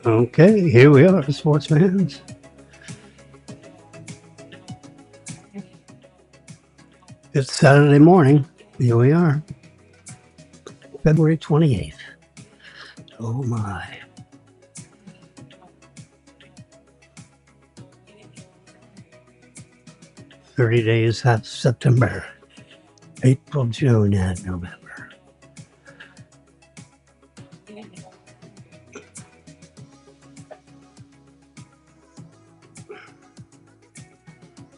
Okay, here we are, sports fans. It's Saturday morning. Here we are, February 28th. Oh my. "30 days have September, April, June, and November."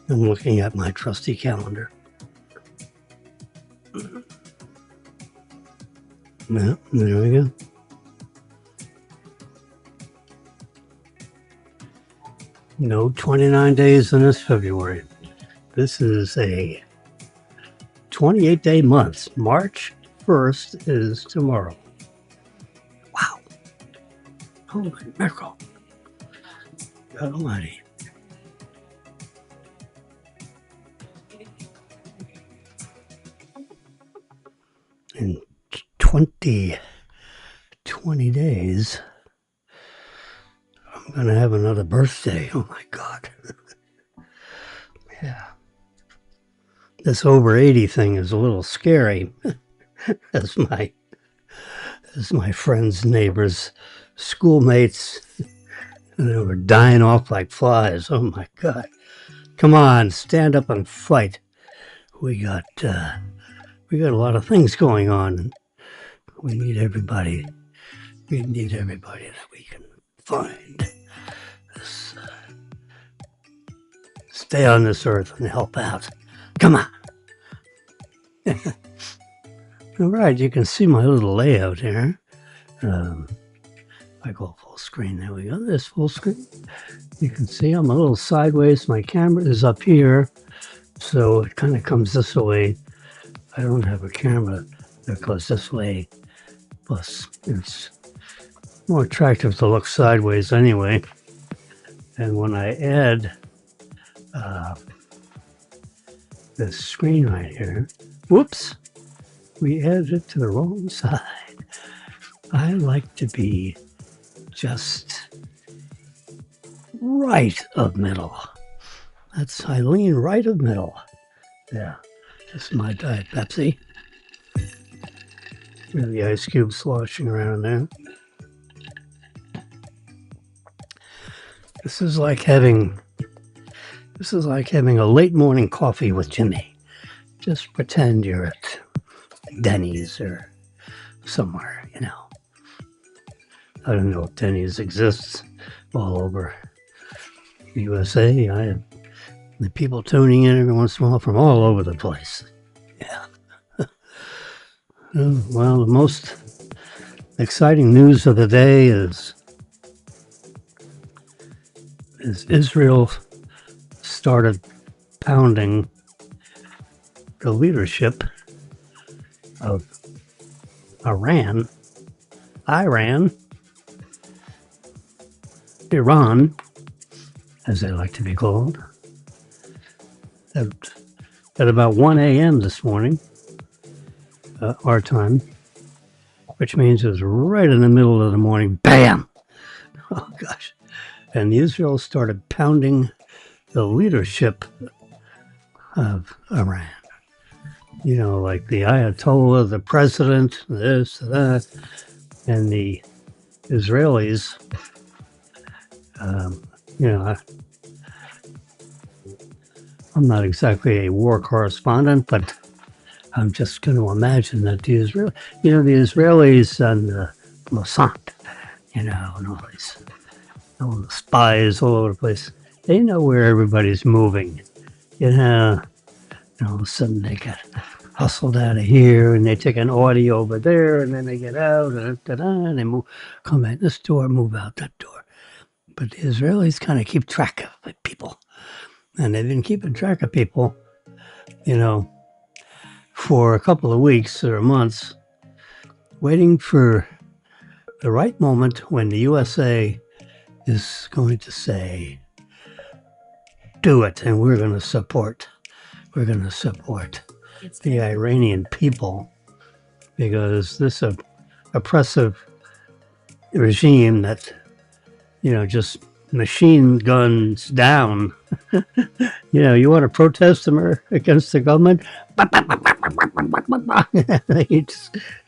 I'm looking at my trusty calendar. Yeah, there we go. No 29 days in this February. This is a 28-day month. March 1st is tomorrow. Wow. Holy mackerel. God almighty. In 20 days, I'm going to have another birthday. Oh my God. Yeah. This over 80 thing is a little scary, as my friends, neighbors, schoolmates, they were dying off like flies. Oh my God. Come on, stand up and fight. We got a lot of things going on. We need everybody. We need everybody that we can find. This, stay on this earth and help out. Come on. All right, you can see my little layout here. I go full screen. There we go. There's full screen. You can see I'm a little sideways. My camera is up here, so it kind of comes this way. I don't have a camera that goes this way. Plus, it's more attractive to look sideways anyway. And when I add this screen right here, whoops, we added it to the wrong side. I like to be just right of middle. I lean right of middle. Yeah, this is my Diet Pepsi. The ice cube sloshing around there. This is like having a late morning coffee with Jimmy. Just pretend you're at Denny's or somewhere, you know. I don't know if Denny's exists all over the USA. I have the people tuning in every once in a while from all over the place. Yeah. Well, the most exciting news of the day is Israel started pounding the leadership of Iran, as they like to be called, at about 1 a.m. this morning, our time, which means it was right in the middle of the morning. Bam! Oh, gosh. And Israel started pounding the leadership of Iran. You know, like the Ayatollah, the president, this, that, and the Israelis. You know, I'm not exactly a war correspondent, but I'm just going to imagine that the Israelis and Mossad, and all the spies all over the place, they know where everybody's moving. And all of a sudden they got hustled out of here, and they take an audio over there, and then they get out, and they move, come in this door, move out that door. But the Israelis kind of keep track of people, and they've been keeping track of people, you know, for a couple of weeks or months, waiting for the right moment when the USA is going to say, do it, and we're going to support. We're going to support the Iranian people, because this oppressive regime that, just machine guns down. You want to protest against the government?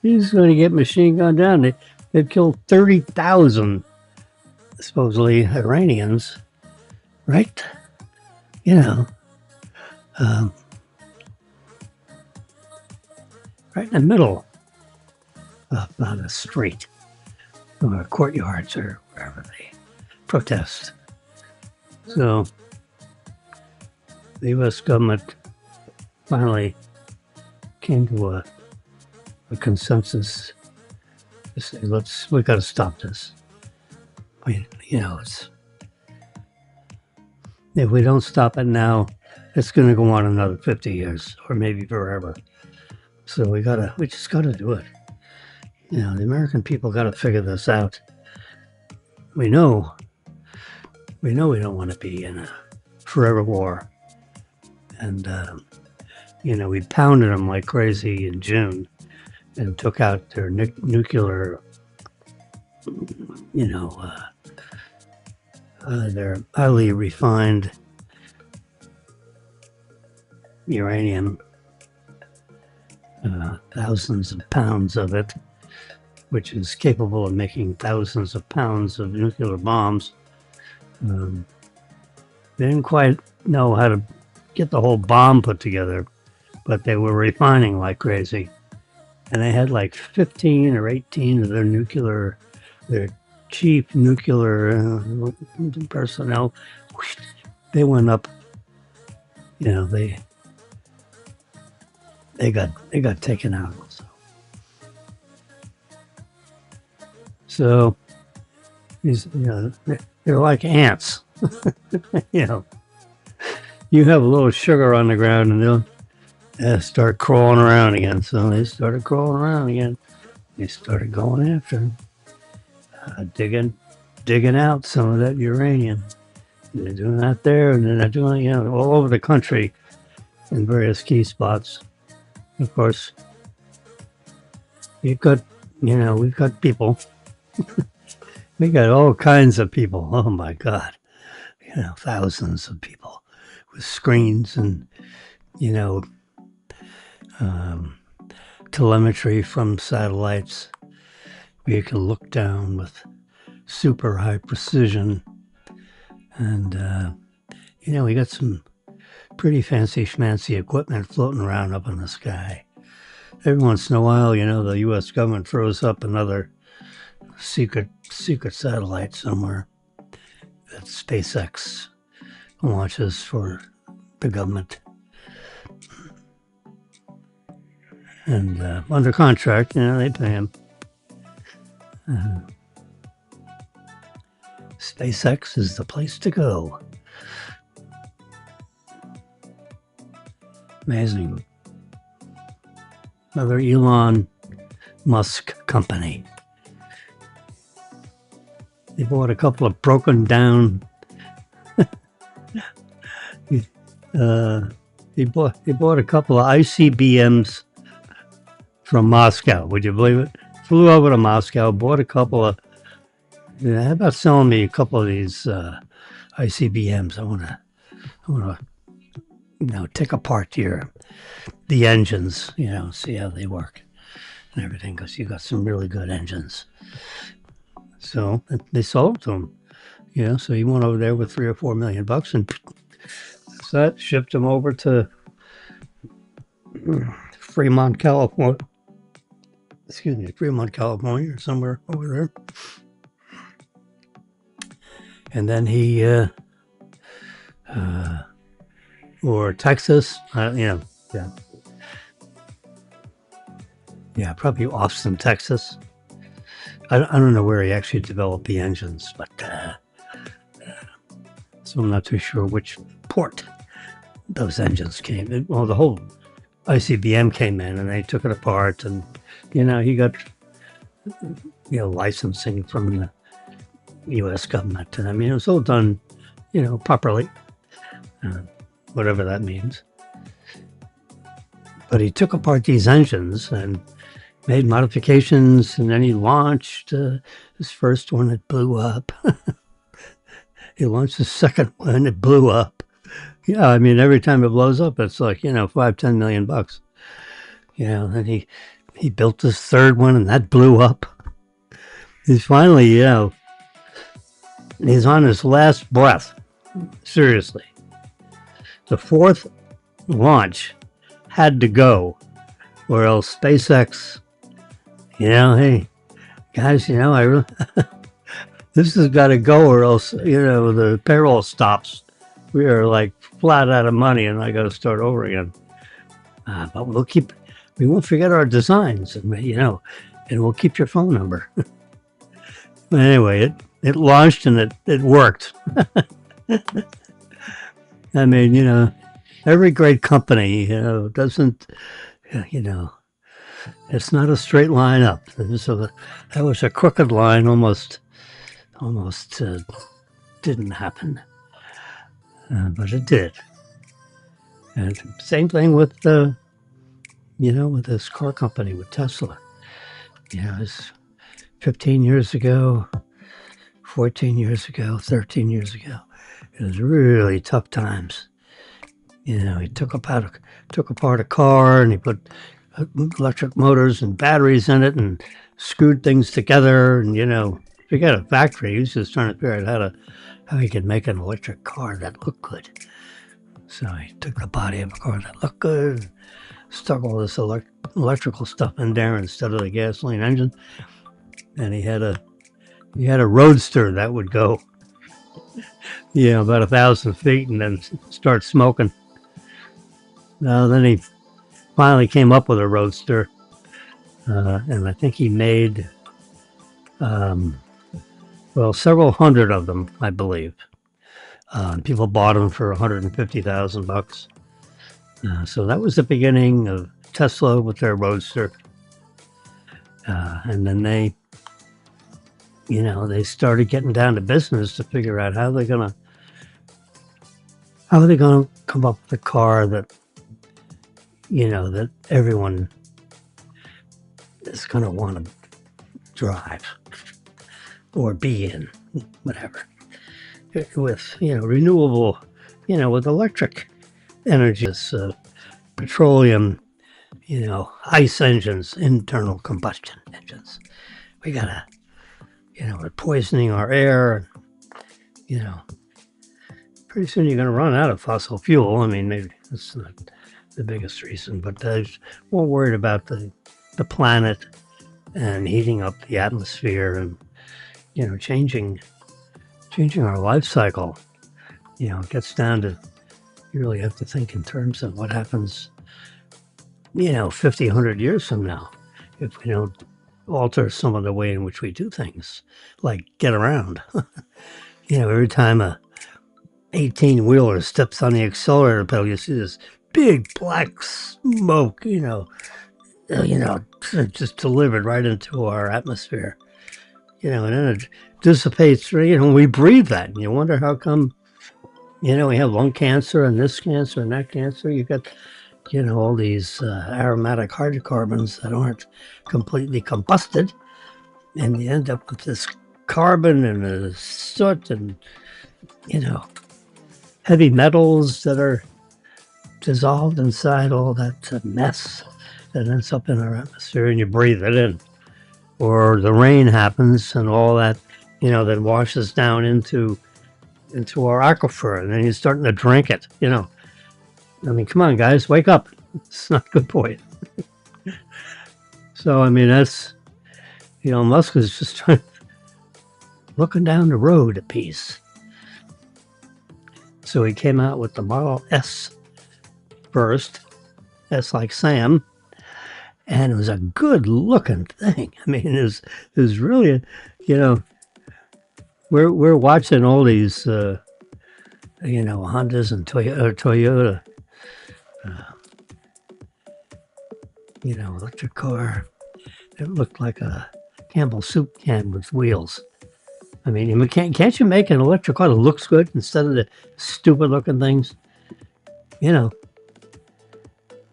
He's going to get machine gunned down. They've killed 30,000, supposedly, Iranians, right? Right in the middle of a street or courtyards or wherever they protest. So the U.S. government finally came to a consensus to say, we got to stop this. If we don't stop it now, it's going to go on another 50 years or maybe forever. So we just got to do it. The American people got to figure this out. We know we don't want to be in a forever war. And, we pounded them like crazy in June and took out their nuclear, their highly refined uranium, thousands of pounds of it, which is capable of making thousands of pounds of nuclear bombs. They didn't quite know how to get the whole bomb put together, but they were refining like crazy. And they had like 15 or 18 of their chief nuclear personnel. They went up, they got taken out. So they're like ants. You have a little sugar on the ground and they'll start crawling around again. So they started crawling around again. They started going after digging out some of that uranium. They're doing that there, and then they're doing all over the country in various key spots. Of course, we've got people. We got all kinds of people. Oh my God. Thousands of people with screens and, telemetry from satellites where you can look down with super high precision. And, we got some pretty fancy schmancy equipment floating around up in the sky. Every once in a while, the U.S. government throws up another secret satellite somewhere that SpaceX launches for the government. And under contract, they pay him. SpaceX is the place to go. Amazing. Another Elon Musk company. They bought a couple of broken down. He bought a couple of ICBMs from Moscow. Would you believe it? Flew over to Moscow, bought a couple of. How about selling me a couple of these ICBMs? I want to, take apart the engines. See how they work and everything, because you got some really good engines. So they sold to him. So he went over there with $3 or $4 million and that shipped him over to Fremont, California. Fremont, California, or somewhere over there. And then he, or Texas, yeah. Yeah, probably Austin, Texas. I don't know where he actually developed the engines, but so I'm not too sure which port those engines came in. Well, the whole ICBM came in and they took it apart, and he got licensing from the U.S. government. And I mean, it was all done, properly, uh, whatever that means. But he took apart these engines and made modifications, and then he launched his first one. It blew up. He launched the second one. It blew up. Yeah, I mean, every time it blows up, it's like $5-10 million. Then he built this third one, and that blew up. He's finally, he's on his last breath. Seriously, the fourth launch had to go, or else SpaceX, hey, guys, I really, this has got to go, or else, the payroll stops. We are like flat out of money, and I got to start over again. But we won't forget our designs, and and we'll keep your phone number. But anyway, it launched and it worked. I mean, every great company, doesn't, it's not a straight line up. So that was a crooked line, almost didn't happen, but it did. And same thing with with this car company, with Tesla. It's 15 years ago, 14 years ago, 13 years ago. It was really tough times. He took apart a car, and he put electric motors and batteries in it and screwed things together. And, if you got a factory, he was just trying to figure out how he could make an electric car that looked good. So he took the body of a car that looked good, stuck all this electrical stuff in there instead of the gasoline engine. And he had a roadster that would go, about 1,000 feet and then start smoking. Then he finally came up with a roadster, and I think he made, several hundred of them, I believe. People bought them for $150,000. So that was the beginning of Tesla with their roadster. And then they started getting down to business to figure out how they're gonna come up with a car that that everyone is gonna want to drive or be in, whatever. With renewable, with electric energy, petroleum, ICE engines, internal combustion engines. We gotta, we're poisoning our air. Pretty soon you're going to run out of fossil fuel. I mean, maybe that's not the biggest reason, but I'm more worried about the planet and heating up the atmosphere and, changing our life cycle. It gets down to, you really have to think in terms of what happens, 50, 100 years from now, if we don't alter some of the way in which we do things, like get around. Every time a 18-wheeler steps on the accelerator pedal, you see this big black smoke, just delivered right into our atmosphere. And then it dissipates, we breathe that. And you wonder how come, we have lung cancer and this cancer and that cancer. You got, all these aromatic hydrocarbons that aren't completely combusted. And you end up with this carbon and the soot and, heavy metals that are dissolved inside all that mess that ends up in our atmosphere, and you breathe it in. Or the rain happens and all that, that washes down into our aquifer, and then you're starting to drink it, I mean, come on, guys, wake up. It's not good for you. So, I mean, that's, Musk is just looking down the road a piece. So he came out with the Model S first, S like Sam, and it was a good looking thing. I mean, it was really, you know, we're watching all these, Hondas and Toyota, electric car. It looked like a Campbell soup can with wheels. I mean, can't you make an electric car that looks good instead of the stupid looking things? You know.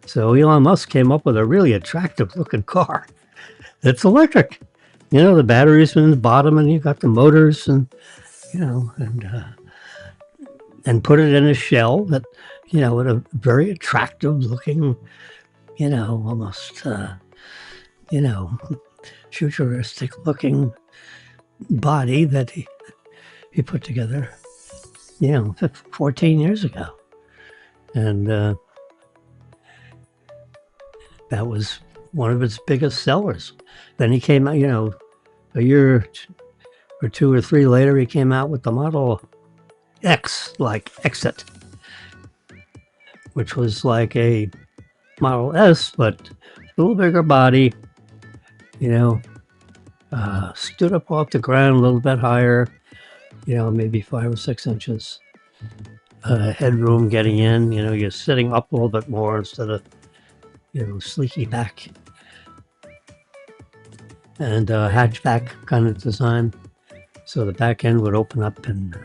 So Elon Musk came up with a really attractive looking car. It's electric. The batteries in the bottom, and you got the motors, and and put it in a shell that, with a very attractive looking, almost, futuristic looking body that he put together, 14 years ago. And that was one of its biggest sellers. Then he came out, a year or two or three later, he came out with the Model X, like Exit, which was like a Model S, but a little bigger body, stood up off the ground a little bit higher, maybe 5 or 6 inches. Headroom getting in, you're sitting up a little bit more instead of, sleeky back. And hatchback kind of design. So the back end would open up, and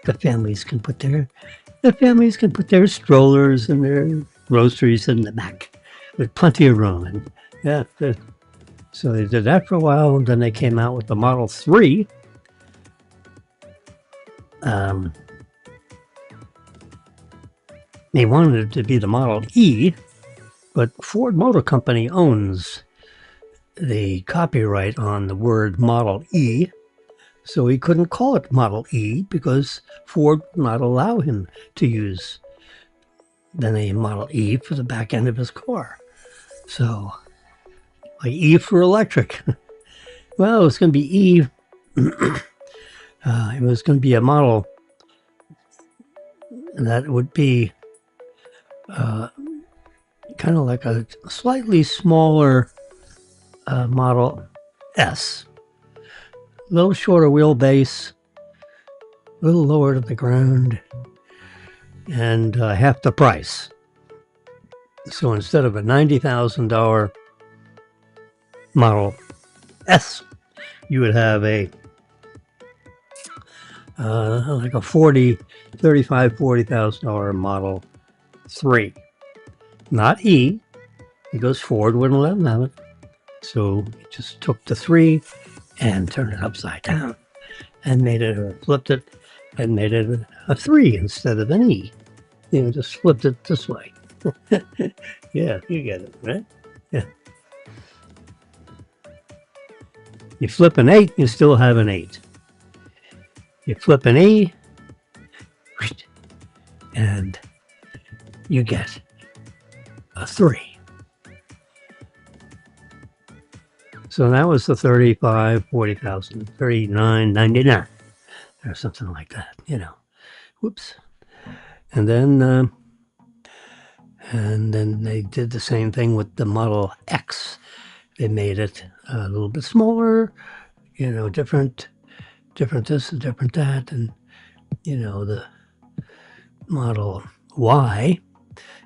the families can put their strollers and their groceries in the back with plenty of room. And so they did that for a while, and then they came out with the Model 3. They wanted it to be the Model E, but Ford Motor Company owns the copyright on the word Model E, so he couldn't call it Model E because Ford would not allow him to use the name Model E for the back end of his car. So, like E for electric. Well, it was going to be E. It was going to be a model that would be kind of like a slightly smaller Model S. A little shorter wheelbase, a little lower to the ground, and half the price. So instead of a $90,000 Model S, you would have a like a $40,000 Model 3. Not E, because Ford wouldn't let them have it. So he just took the 3 and turned it upside down and flipped it and made it a 3 instead of an E. Just flipped it this way. Yeah, you get it, right? Yeah. You flip an 8, you still have an 8. You flip an E, and you get a 3. So that was the 35, 40,000, 39.99 or something like that, Whoops. And then they did the same thing with the Model X. They made it a little bit smaller, different this and different that. And, the Model Y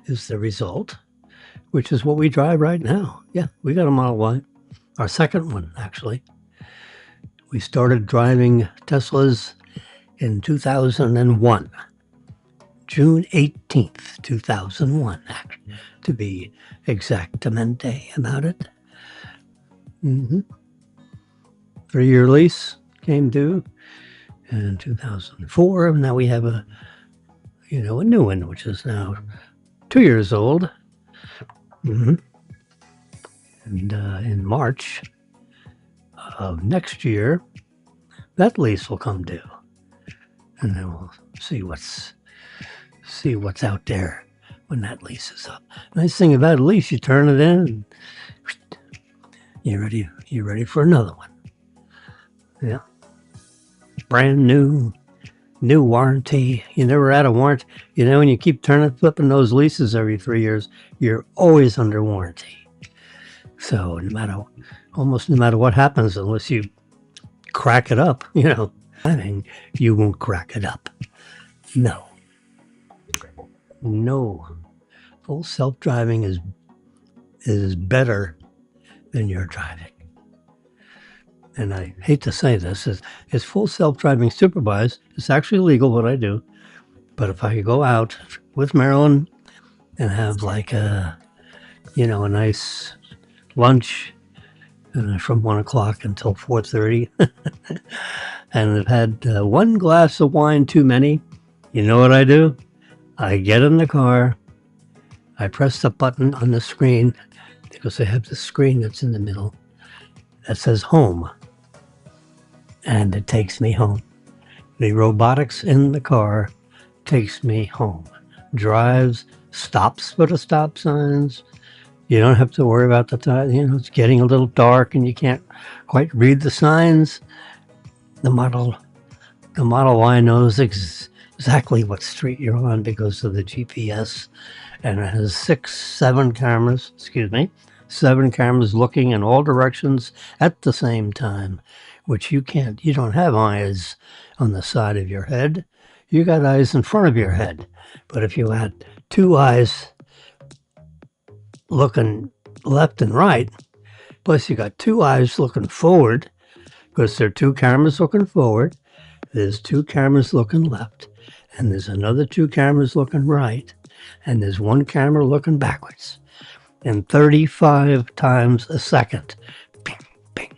is the result, which is what we drive right now. Yeah, we got a Model Y. Our second one, actually. We started driving Teslas in 2001. June 18th, 2001, actually, to be exactamente about it. 3-year lease came due in 2004. And now we have a new one, which is now 2 years old. And in March of next year, that lease will come due, and then we'll see what's out there when that lease is up. Nice thing about a lease, you turn it in, and you're ready for another one. Yeah, brand new warranty. You never out of warranty. When you keep flipping those leases every 3 years, you're always under warranty. So almost no matter what happens, unless you crack it up, I mean, you won't crack it up. No. Full self-driving is better than your driving. And I hate to say this, is full self-driving supervised. It's actually legal what I do. But if I go out with Marilyn and have like a nice lunch from 1 o'clock until 4:30, and I've had one glass of wine too many, you know what I do? I get in the car, I press the button on the screen, because I have the screen that's in the middle that says home, and it takes me home. The robotics in the car takes me home. Drives, stops for the stop signs. You don't have to worry about the time. It's getting a little dark and you can't quite read the signs. The Model Y knows exactly what street you're on because of the GPS, and it has 7 cameras looking in all directions at the same time, which you don't have eyes on the side of your head. You got eyes in front of your head. But if you had 2 eyes looking left and right, plus you got 2 eyes looking forward, because there are 2 cameras looking forward, there's 2 cameras looking left, and there's another 2 cameras looking right, and there's 1 camera looking backwards. And 35 times a second. Ping, ping.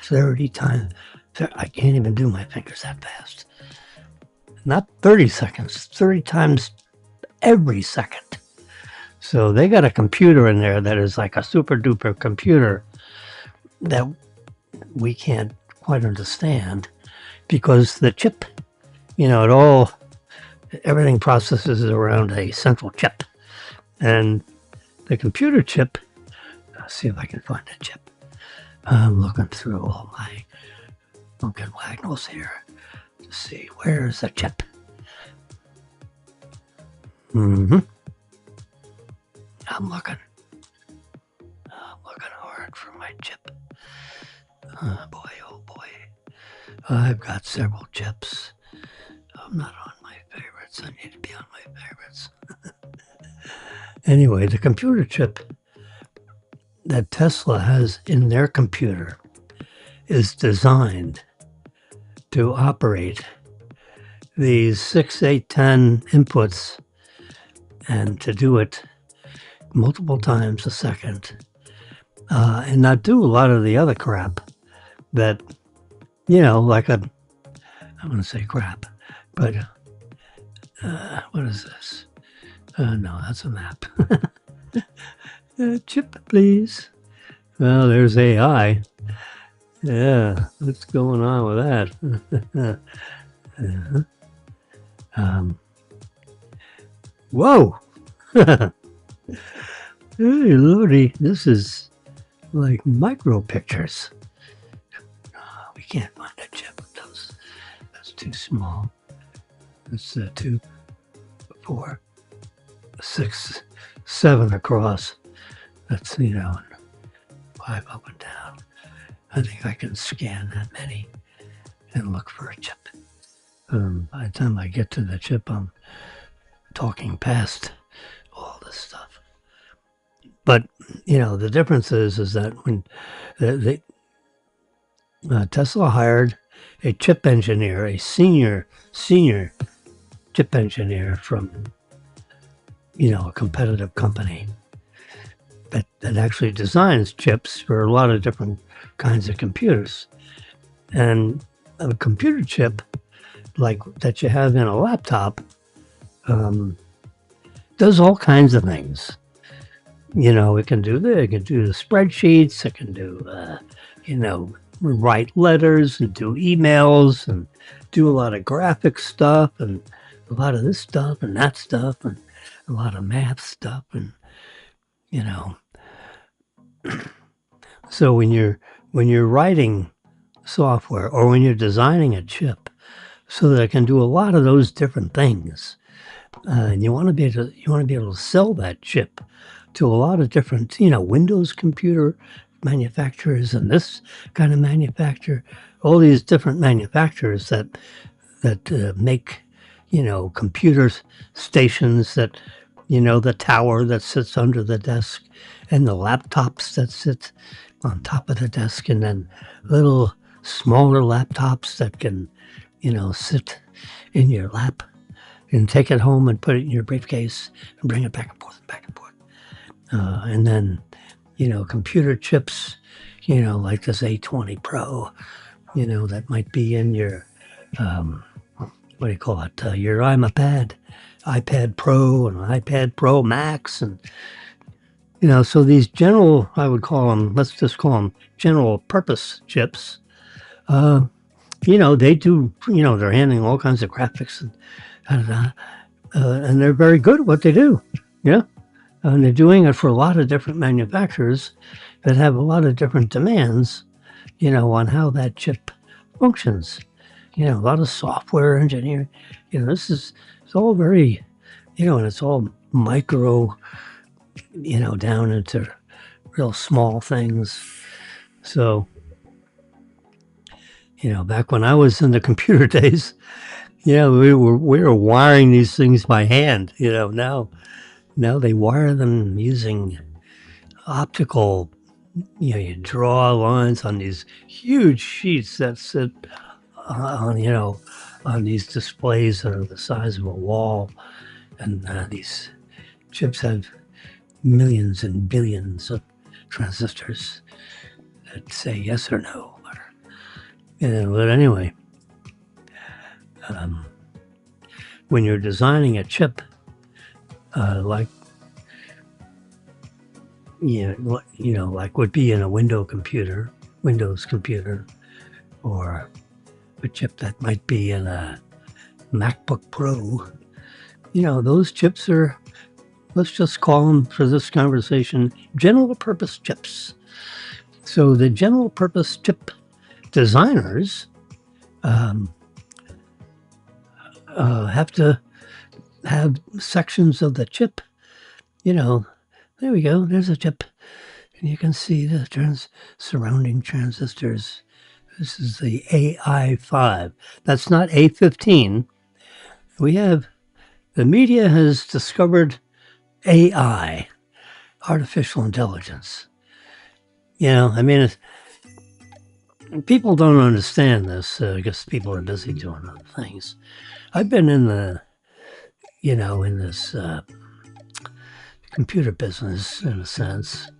30 times. I can't even do my fingers that fast. Not 30 seconds, 30 times every second. So they got a computer in there that is like a super duper computer that we can't quite understand, because the chip, everything processes around a central chip. And the computer chip, let's see if I can find a chip. I'm looking through all my Funkin' Wagnalls here to see where's the chip. I'm looking hard for my chip. Oh boy. I've got several chips. I'm not on my favorites. I need to be on my favorites. Anyway, the computer chip that Tesla has in their computer is designed to operate these 6, 8, 10 inputs, and to do it multiple times a second, and not do a lot of the other crap that, like I want to say crap, but what is this? No, that's a map. Chip, please. Well, there's AI. Yeah, what's going on with that? Whoa! Hey, Lordy, this is like micro pictures. We can't find a chip with those. That's too small. That's 2, 4, 6, 7 across. That's, 5 up and down. I think I can scan that many and look for a chip. By the time I get to the chip, I'm talking past all this stuff. But, the difference is that when Tesla hired a chip engineer, a senior chip engineer from, a competitive company that actually designs chips for a lot of different kinds of computers. And a computer chip like that you have in a laptop does all kinds of things. It can do the spreadsheets, it can do, write letters and do emails and do a lot of graphic stuff and a lot of this stuff and that stuff and a lot of math stuff and, So when you're writing software or when you're designing a chip so that it can do a lot of those different things, and you want to be able to sell that chip to a lot of different, Windows computer manufacturers and this kind of manufacturer, all these different manufacturers that make, computer stations that, the tower that sits under the desk and the laptops that sit on top of the desk, and then little smaller laptops that can, sit in your lap and take it home and put it in your briefcase and bring it back and forth and back and forth. And then, computer chips, like this A20 Pro, that might be in your, what do you call it? Your iPad Pro and iPad Pro Max. And, so these general, I would call them, let's just call them general purpose chips. They do, they're handling all kinds of graphics and they're very good at what they do. Yeah. And they're doing it for a lot of different manufacturers that have a lot of different demands, on how that chip functions. A lot of software engineering. It's all very, and it's all micro, down into real small things. So, back when I was in the computer days, we were wiring these things by hand. Now they wire them using optical. You draw lines on these huge sheets that sit on these displays that are the size of a wall, and these chips have millions and billions of transistors that say yes or no. But anyway, when you're designing a chip, like would be in a Windows computer, or a chip that might be in a MacBook Pro. Those chips are, let's just call them for this conversation, general purpose chips. So the general purpose chip designers have to have sections of the chip. There we go. There's a chip, and you can see the surrounding transistors. This is the AI5. That's not A15. The media has discovered AI, artificial intelligence. People don't understand this because people are busy doing other things. I've been in in this computer business in a sense.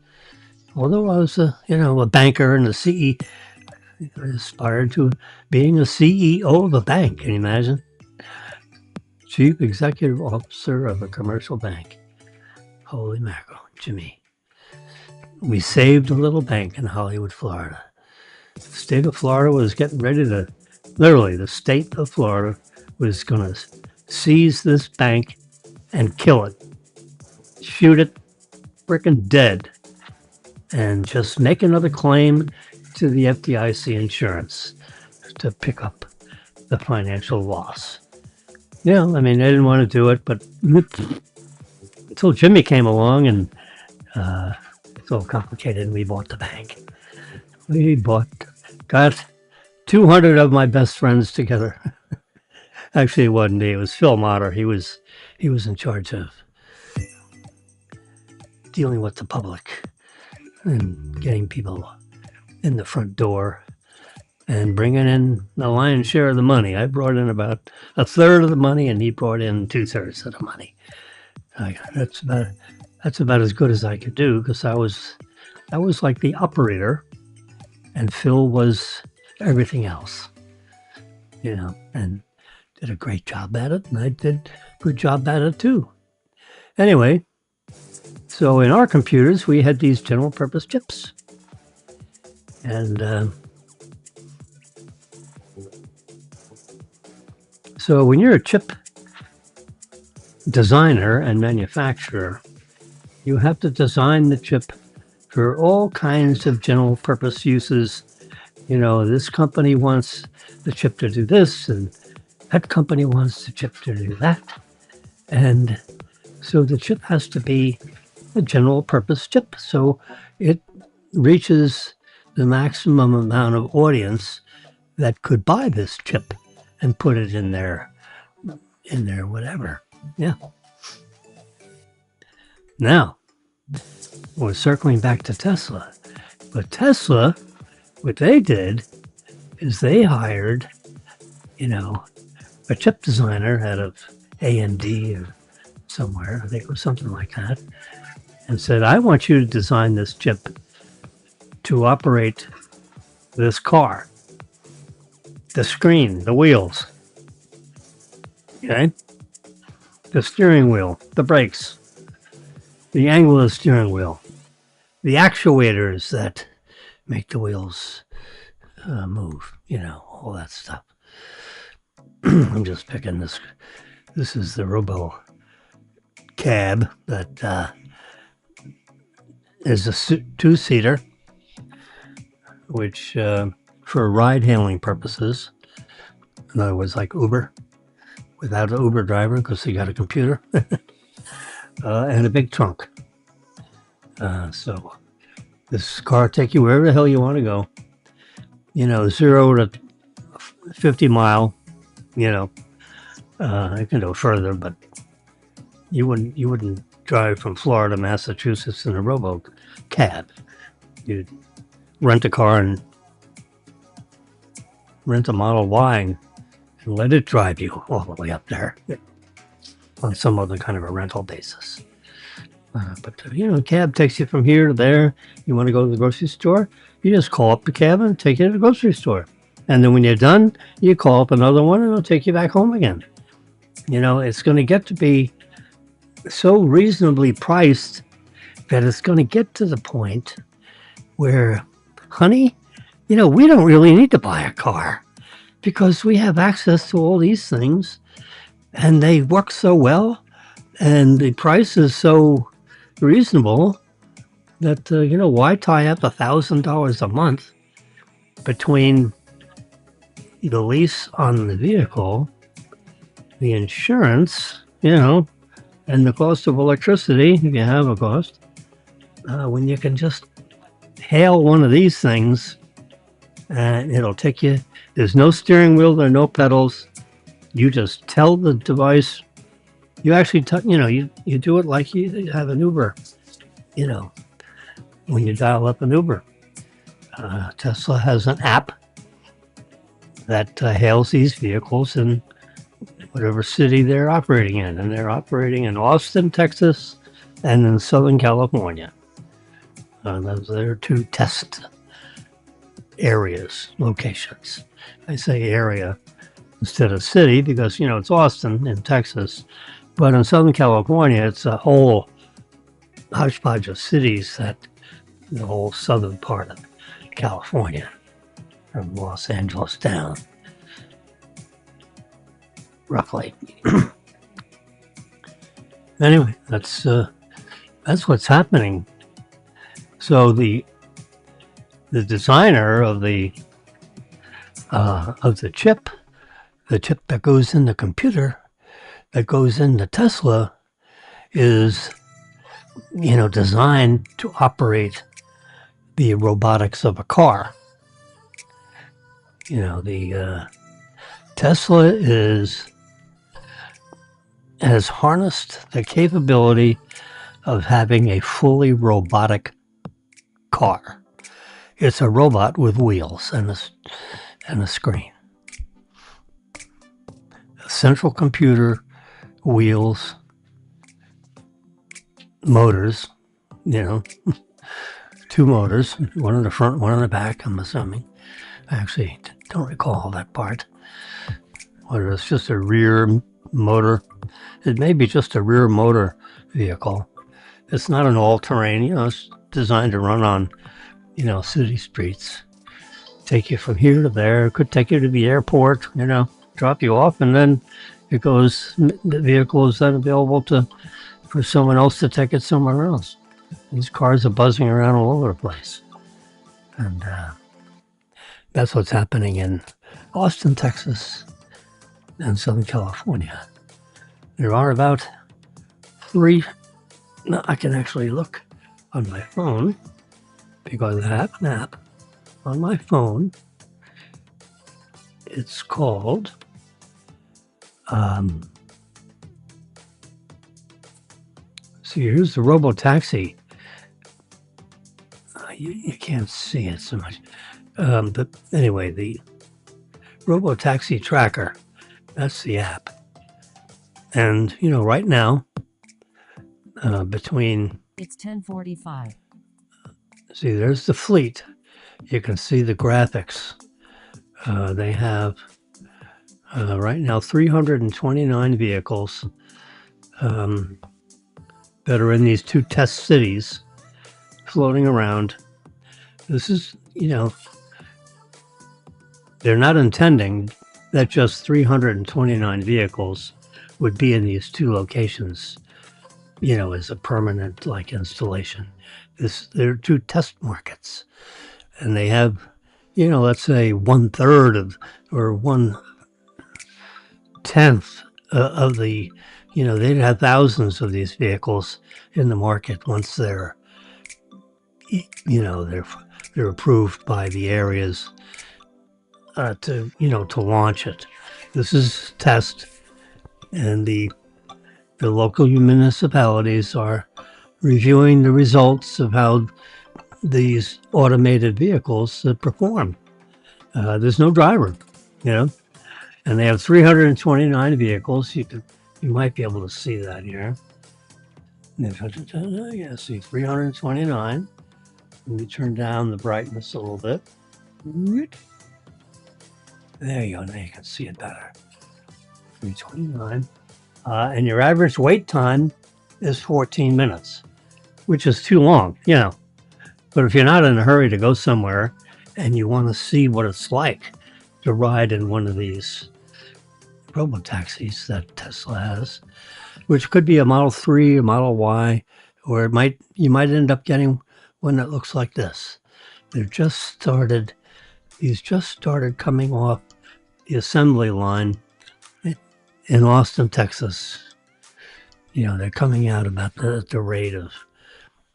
Although I was a banker and a CEO, I aspired to being a CEO of a bank. Can you imagine? Chief Executive Officer of a commercial bank. Holy mackerel, Jimmy. We saved a little bank in Hollywood, Florida. The state of Florida was getting ready to, literally, the state of Florida was going to seize this bank and kill it. Shoot it frickin' dead. And just make another claim to the FDIC insurance to pick up the financial loss. They didn't want to do it, but until Jimmy came along and it's all complicated, and we bought the bank. Got 200 of my best friends together. Actually, it wasn't me. It was Phil Motter. He was in charge of dealing with the public and getting people in the front door and bringing in the lion's share of the money. I brought in about a third of the money, and he brought in 2/3 of the money. That's about as good as I could do, because I was like the operator, and Phil was everything else. And did a great job at it, and I did a good job at it too. Anyway, so in our computers, we had these general purpose chips. And so when you're a chip designer and manufacturer, you have to design the chip for all kinds of general purpose uses. This company wants the chip to do this, and that company wants the chip to do that. And so the chip has to be a general purpose chip. So it reaches the maximum amount of audience that could buy this chip and put it in their whatever. Yeah. Now, we're circling back to Tesla. But Tesla, what they did is they hired, a chip designer out of AMD or somewhere, I think it was something like that, and said, I want you to design this chip to operate this car, the screen, the wheels, okay? The steering wheel, the brakes, the angle of the steering wheel, the actuators that make the wheels move, all that stuff. I'm just picking this. This is the Robo cab that is a two-seater, which for ride-hailing purposes, in other words, like Uber, without an Uber driver because they got a computer, and a big trunk. So this car take you wherever the hell you want to go. 0 to 50 mile. I can go further, but you wouldn't drive from Florida to Massachusetts in a Robo cab. You'd rent a car and rent a Model Y and let it drive you all the way up there on some other kind of a rental basis. But cab takes you from here to there. You want to go to the grocery store, you just call up the cab and take you to the grocery store. And then when you're done, you call up another one and it'll take you back home again. It's going to get to be so reasonably priced that it's going to get to the point where, honey, we don't really need to buy a car because we have access to all these things and they work so well and the price is so reasonable that, why tie up $1,000 a month between the lease on the vehicle, the insurance, and the cost of electricity, if you have a cost, when you can just hail one of these things and it'll take you. There's no steering wheel, there are no pedals. You just tell the device. You actually, you do it like you have an Uber, when you dial up an Uber. Tesla has an app that hails these vehicles in whatever city they're operating in. And they're operating in Austin, Texas, and in Southern California. Those are their two test areas, locations. I say area instead of city because, it's Austin in Texas. But in Southern California, it's a whole hodgepodge of cities that the whole southern part of California, from Los Angeles down, roughly. Anyway, that's what's happening. So the designer of the chip, the chip that goes in the computer, that goes into Tesla, is designed to operate the robotics of a car. The Tesla has harnessed the capability of having a fully robotic car. It's a robot with wheels and a screen. A central computer, wheels, motors, two motors, one in the front, one in the back, I'm assuming. I actually don't recall that part. Whether it's just a rear motor. It may be just a rear motor vehicle. It's not an all-terrain, it's designed to run on, city streets. Take you from here to there. It could take you to the airport, drop you off, and then the vehicle is then available for someone else to take it somewhere else. These cars are buzzing around all over the place. And that's what's happening in Austin, Texas, and Southern California. There are about 3 Now I can actually look on my phone because I have an app on my phone. It's called see, here's the Robo Taxi. You can't see it so much. But anyway, the Robo Taxi Tracker, that's the app. And, right now, between, It's 10:45. see, there's the fleet. You can see the graphics. They have, right now, 329 vehicles that are in these two test cities floating around. This is, they're not intending that just 329 vehicles would be in these two locations, as a permanent installation. They're two test markets, and they have, let's say 1/3 of or 1/10 of the, they'd have thousands of these vehicles in the market once they're approved by the areas to launch it. This is test, and the local municipalities are reviewing the results of how these automated vehicles perform. There's no driver, and they have 329 vehicles. You might be able to see that here. Yeah, see 329. Let me turn down the brightness a little bit. There you go. Now you can see it better. 329. And your average wait time is 14 minutes, which is too long, But if you're not in a hurry to go somewhere and you want to see what it's like to ride in one of these robo-taxis that Tesla has, which could be a Model 3, a Model Y, or you might end up getting one that looks like this. These just started coming off the assembly line in Austin, Texas. They're coming out about at the rate of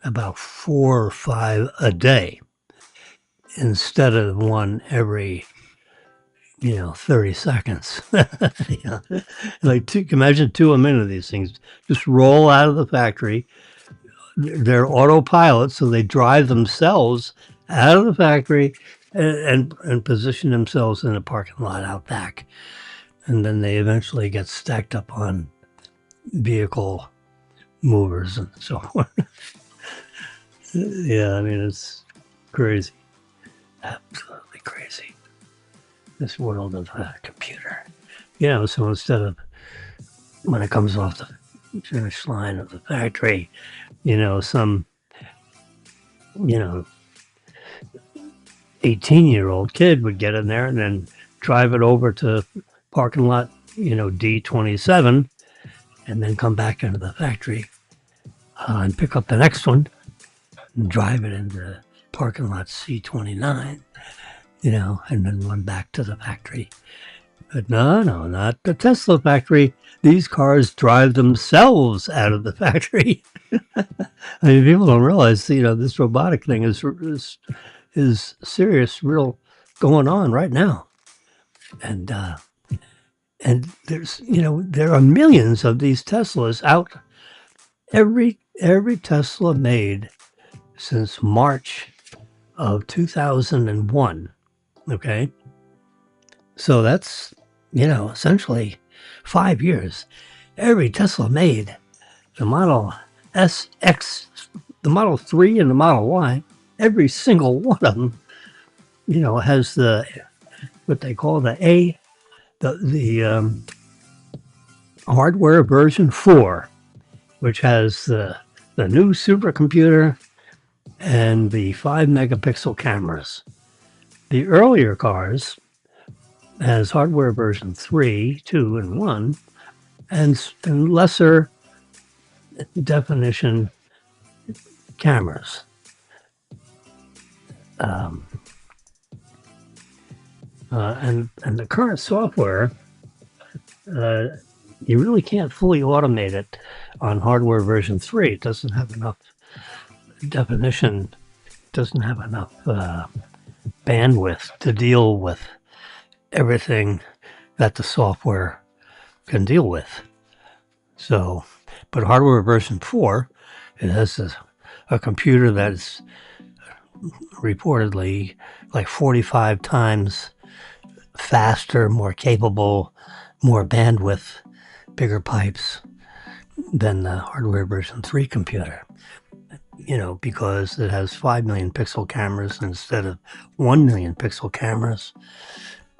about 4 or 5 a day instead of one every 30 seconds. Imagine 2 a minute of these things just roll out of the factory. They're autopilot, so they drive themselves out of the factory and position themselves in a parking lot out back. And then they eventually get stacked up on vehicle movers and so on. Yeah, I mean, it's crazy. Absolutely crazy. This world of computer. So instead of when it comes off the finish line of the factory, some 18-year-old kid would get in there and then drive it over to parking lot, D27, and then come back into the factory and pick up the next one and drive it into parking lot C29, and then run back to the factory. But no, not the Tesla factory. These cars drive themselves out of the factory. I mean, people don't realize, this robotic thing is serious, real going on right now. And there's, there are millions of these Teslas out. Every Tesla made since March of 2001. Okay. So that's, essentially 5 years. Every Tesla made, the Model S, X, the Model 3 and the Model Y, every single one of them, has what they call the hardware version 4, which has the new supercomputer and the 5 megapixel cameras. The earlier cars has hardware version 3, 2, and 1, and lesser definition cameras. And the current software, you really can't fully automate it on hardware version 3, it doesn't have enough definition, doesn't have enough bandwidth to deal with everything that the software can deal with. So, but hardware version 4, it has a computer that's reportedly like 45 times faster, more capable, more bandwidth, bigger pipes than the hardware version 3 computer. You know, because it has 5 million pixel cameras instead of 1 million pixel cameras,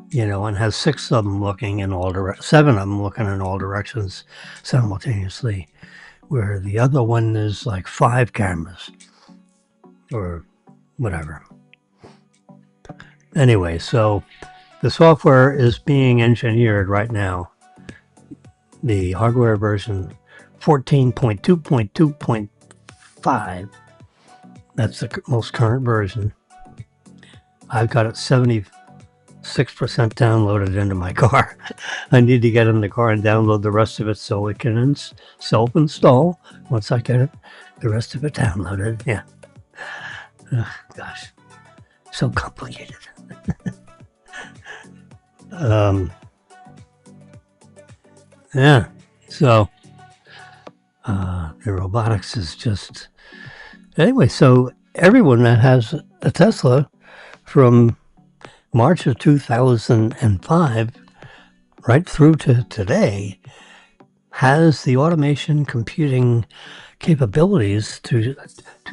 you know, and has 6 of them looking in all directions, 7 of them looking in all directions simultaneously, where the other one is like 5 cameras or whatever. Anyway, so the software is being engineered right now. The hardware version 14.2.2.5, that's the most current version. I've got it 76% downloaded into my car. I need to get in the car and download the rest of it so it can self-install once I get it, the rest of it downloaded. Yeah. Gosh, so complicated. Yeah, so the robotics is just... Anyway, so everyone that has a Tesla from March of 2005 right through to today has the automation computing capabilities to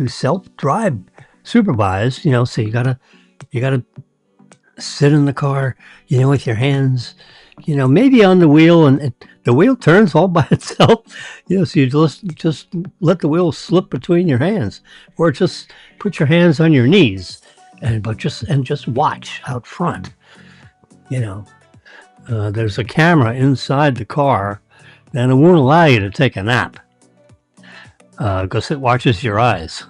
self-drive, supervised, you know, so you gotta sit in the car, you know, with your hands, you know, maybe on the wheel, and the wheel turns all by itself, you know, so you just let the wheel slip between your hands, or just put your hands on your knees and just watch out front. You know, there's a camera inside the car, and it won't allow you to take a nap because it watches your eyes.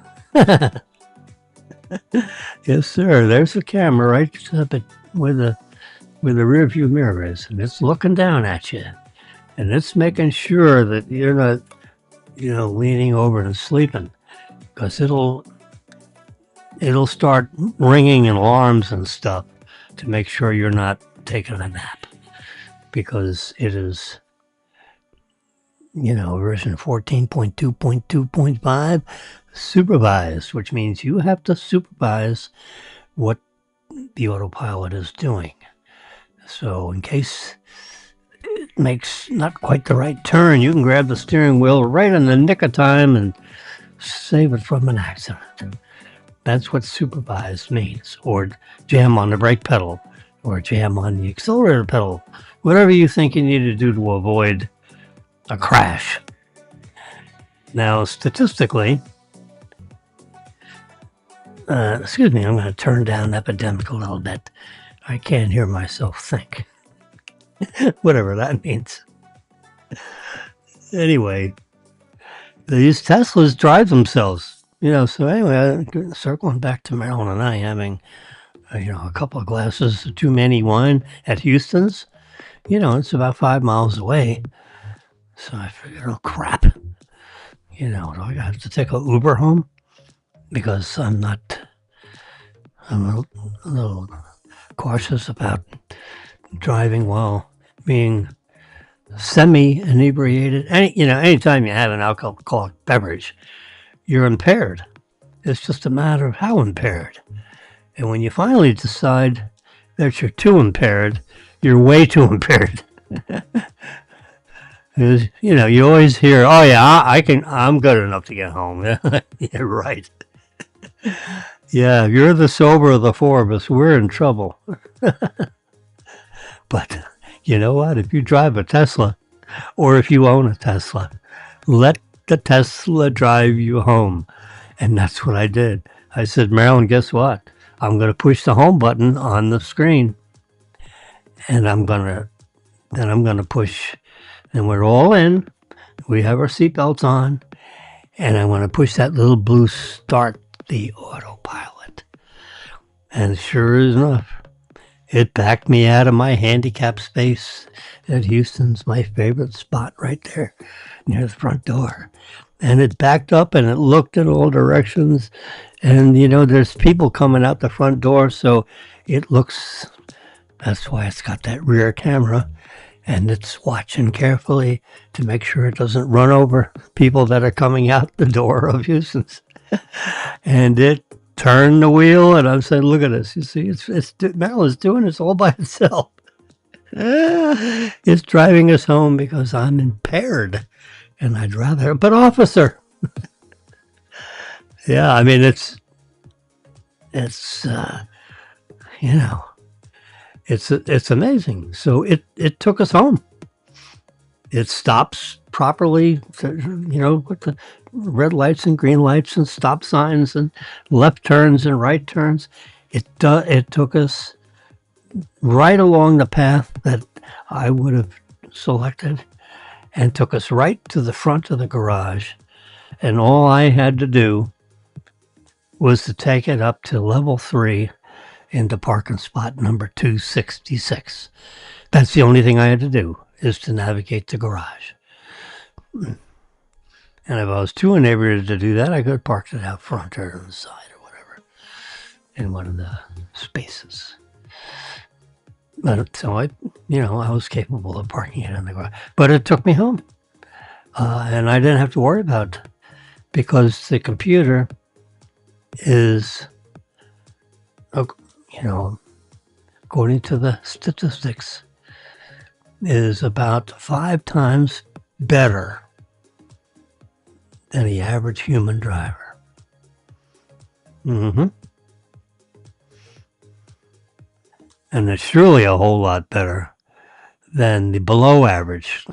Yes, sir. There's a camera right up at where the rear view mirror is, and it's looking down at you, and it's making sure that you're not, you know, leaning over and sleeping, because it'll start ringing alarms and stuff to make sure you're not taking a nap, because it is, you know, version 14.2.2.5 supervised, which means you have to supervise what the autopilot is doing. So in case it makes not quite the right turn, you can grab the steering wheel right in the nick of time and save it from an accident. That's what supervised means. Or jam on the brake pedal, or jam on the accelerator pedal, whatever you think you need to do to avoid a crash. Now, statistically, excuse me, I'm going to turn down Epidemic a little bit. I can't hear myself think. Whatever that means. Anyway, these Teslas drive themselves, you know. So anyway, circling back to Marilyn and I having, you know, a couple of glasses of too many wine at Houston's. You know, it's about 5 miles away. So I figured, oh crap, you know, do I have to take an Uber home? Because I'm a little cautious about driving while being semi-inebriated. Anytime you have an alcoholic beverage, you're impaired. It's just a matter of how impaired. And when you finally decide that you're too impaired, you're way too impaired. You know, you always hear, oh yeah, I'm good enough to get home. Yeah, right. Yeah, you're the sober of the four of us. We're in trouble. But you know what? If you drive a Tesla, or if you own a Tesla, let the Tesla drive you home. And that's what I did. I said, Marilyn, guess what? I'm going to push the home button on the screen, and I'm going to push, and we're all in. We have our seatbelts on, and I want to push that little blue start the autopilot. And sure enough, It backed me out of my handicap space at Houston's, my favorite spot right there near the front door. And it backed up and it looked in all directions. And, there's people coming out the front door. So it looks, that's why it's got that rear camera. And it's watching carefully to make sure it doesn't run over people that are coming out the door of Houston's. And it turned the wheel, and I said, "Look at this! You see, Maryland's doing this all by itself. It's driving us home because I'm impaired, and I'd rather." But officer, yeah, I mean it's it's amazing. So it took us home. It stops properly, with the red lights and green lights and stop signs and left turns and right turns. It took us right along the path that I would have selected and took us right to the front of the garage. And all I had to do was to take it up to level 3 into parking spot number 266. That's the only thing I had to do, is to navigate the garage. And if I was too inebriated to do that, I could have parked it out front or on the side or whatever in one of the spaces. But so I was capable of parking it in the garage. But it took me home. And I didn't have to worry about it because the computer is, according to the statistics, is about 5 times better than the average human driver. And it's surely a whole lot better than the below average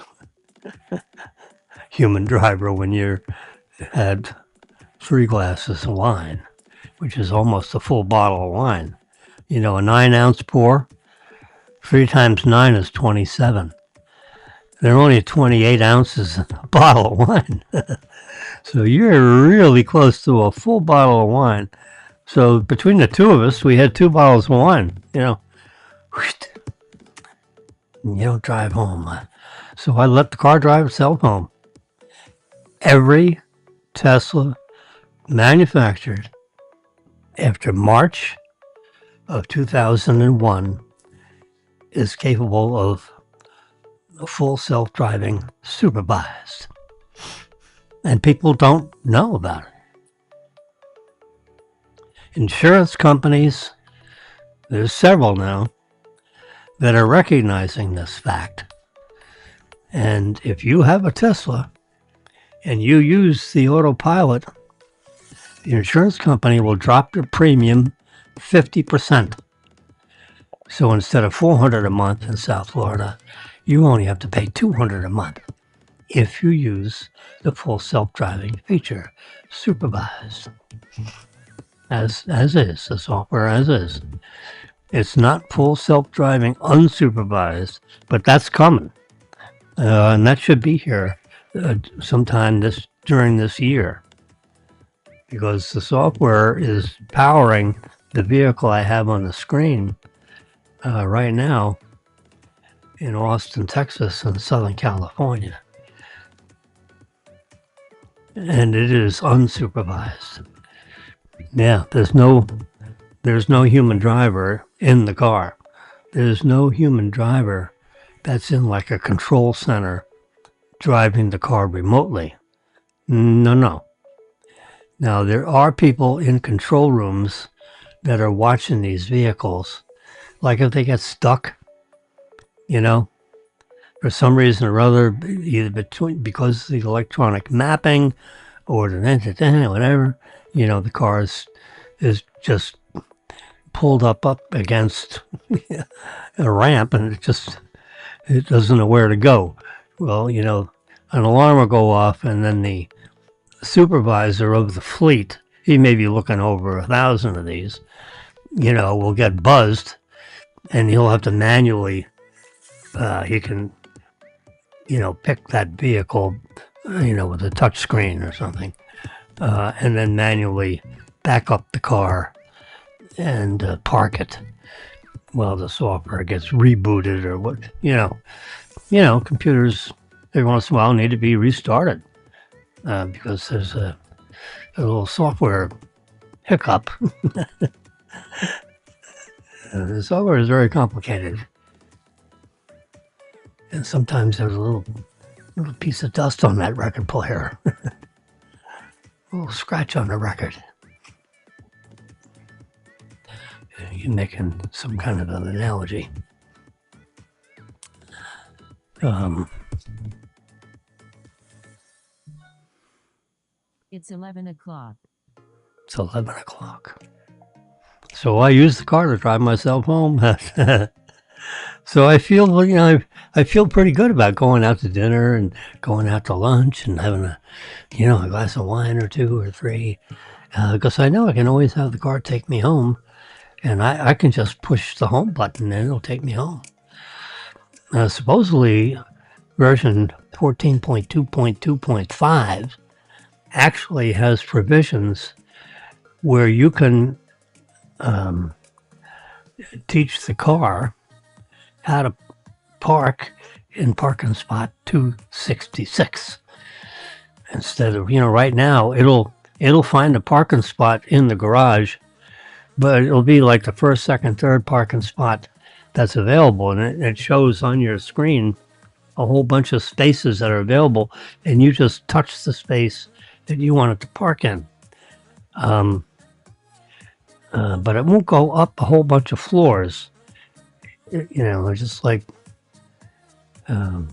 human driver when you had 3 glasses of wine, which is almost a full bottle of wine. A 9-ounce pour, 3 times 9 is 27. There are only 28 ounces in a bottle of wine. So you're really close to a full bottle of wine. So between the two of us, we had 2 bottles of wine, You don't drive home. So I let the car drive itself home. Every Tesla manufactured after March of 2001 is capable of full self-driving supervised. And people don't know about it. Insurance companies, there's several now, that are recognizing this fact. And if you have a Tesla and you use the autopilot, the insurance company will drop your premium 50%. So instead of $400 a month in South Florida, you only have to pay $200 a month if you use the full self-driving feature, supervised, as is, the software as is. It's not full self-driving unsupervised, but that's coming. And that should be here sometime during this year, because the software is powering the vehicle I have on the screen right now in Austin, Texas, and Southern California. And it is unsupervised. Yeah, there's no human driver in the car. There's no human driver that's in like a control center driving the car remotely. No. Now, there are people in control rooms that are watching these vehicles. Like if they get stuck, for some reason or other, either because of the electronic mapping or the whatever, the car is just pulled up against a ramp and it doesn't know where to go. Well, an alarm will go off, and then the supervisor of the fleet, he may be looking over 1,000 of these, will get buzzed, and he'll have to manually, he can, pick that vehicle, with a touch screen or something, and then manually back up the car and park it. well, the software gets rebooted or what, computers every once in a while need to be restarted because there's a little software hiccup. The software is very complicated. And sometimes there's a little piece of dust on that record player. A little scratch on the record. You're making some kind of an analogy. It's 11 o'clock. It's 11 o'clock. So I use the car to drive myself home. So I feel, I feel pretty good about going out to dinner and going out to lunch and having a glass of wine or two or three, because I know I can always have the car take me home, and I can just push the home button and it'll take me home. Supposedly, version 14.2.2.5 actually has provisions where you can teach the car how to park in parking spot 266 instead of right now it'll find a parking spot in the garage, but it'll be like the first, second, third parking spot that's available, and it shows on your screen a whole bunch of spaces that are available, and you just touch the space that you want it to park in. But it won't go up a whole bunch of floors. It's just like I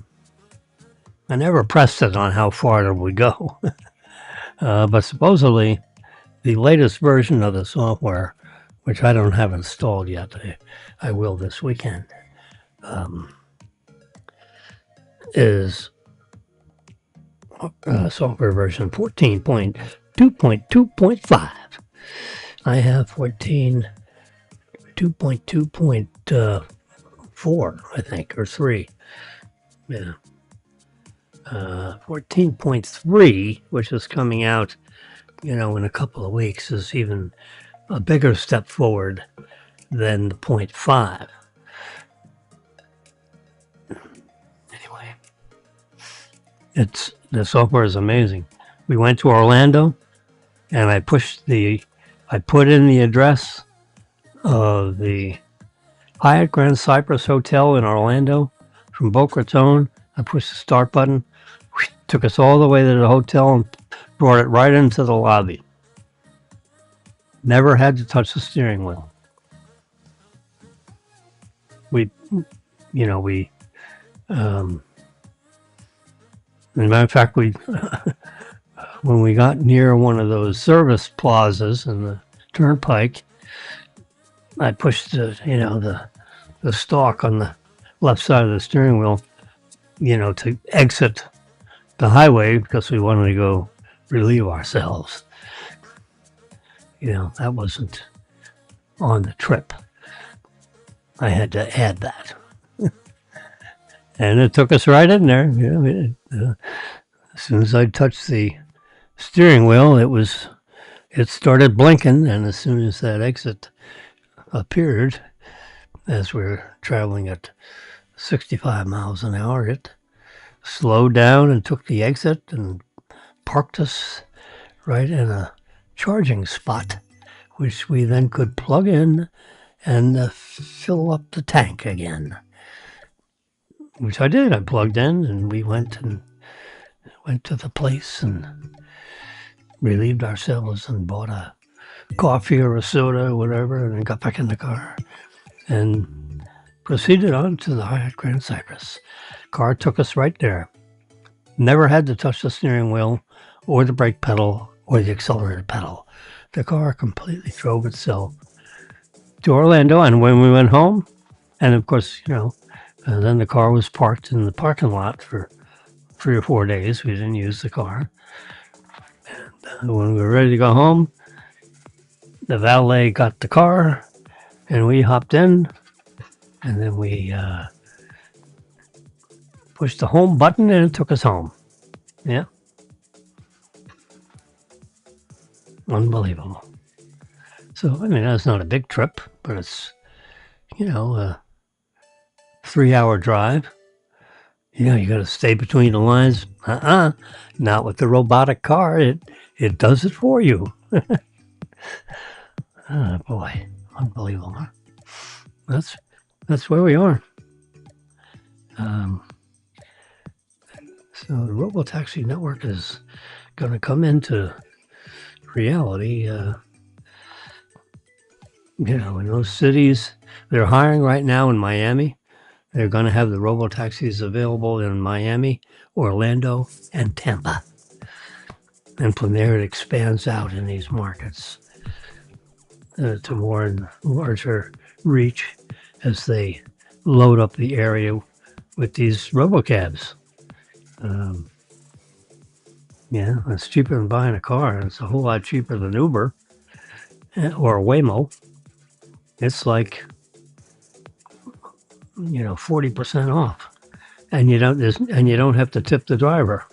never pressed it on how far it would go. But supposedly the latest version of the software, which I don't have installed yet, I will this weekend, is software version 14.2.2.5. I have 14.2.2.4, I think, or 3. Yeah. 14.3, which is coming out, in a couple of weeks, is even a bigger step forward than the 0.5. Anyway, the software is amazing. We went to Orlando, and I put in the address of the Hyatt Grand Cypress Hotel in Orlando from Boca Raton. I pushed the start button, took us all the way to the hotel and brought it right into the lobby. Never had to touch the steering wheel. As a matter of fact, when we got near one of those service plazas in the turnpike, I pushed the stalk on the left side of the steering wheel, to exit the highway because we wanted to go relieve ourselves. That wasn't on the trip. I had to add that. And it took us right in there. As soon as I touched the steering wheel, it started blinking, and as soon as that exit appeared, as we were traveling at 65 miles an hour, it slowed down and took the exit and parked us right in a charging spot, which we then could plug in and fill up the tank again, which I did. I plugged in, and we went to the place and relieved ourselves and bought a coffee or a soda or whatever, and then got back in the car and proceeded on to the Hyatt Grand Cypress. Car took us right there. Never had to touch the steering wheel or the brake pedal or the accelerator pedal. The car completely drove itself to Orlando, and when we went home, and of course, then the car was parked in the parking lot for 3 or 4 days. We didn't use the car. And when we were ready to go home, the valet got the car, and we hopped in, and then we pushed the home button, and it took us home. Yeah. Unbelievable. So, that's not a big trip, but it's, a 3-hour drive. You got to stay between the lines. Not with the robotic car. It does it for you. Oh boy, unbelievable. Huh? That's where we are. So the Robotaxi network is going to come into reality. In those cities, they're hiring right now in Miami. They're going to have the robotaxis available in Miami, Orlando, and Tampa. And from there, it expands out in these markets to more and larger reach as they load up the area with these robocabs. It's cheaper than buying a car. It's a whole lot cheaper than Uber or Waymo. It's like 40% off, and you don't have to tip the driver.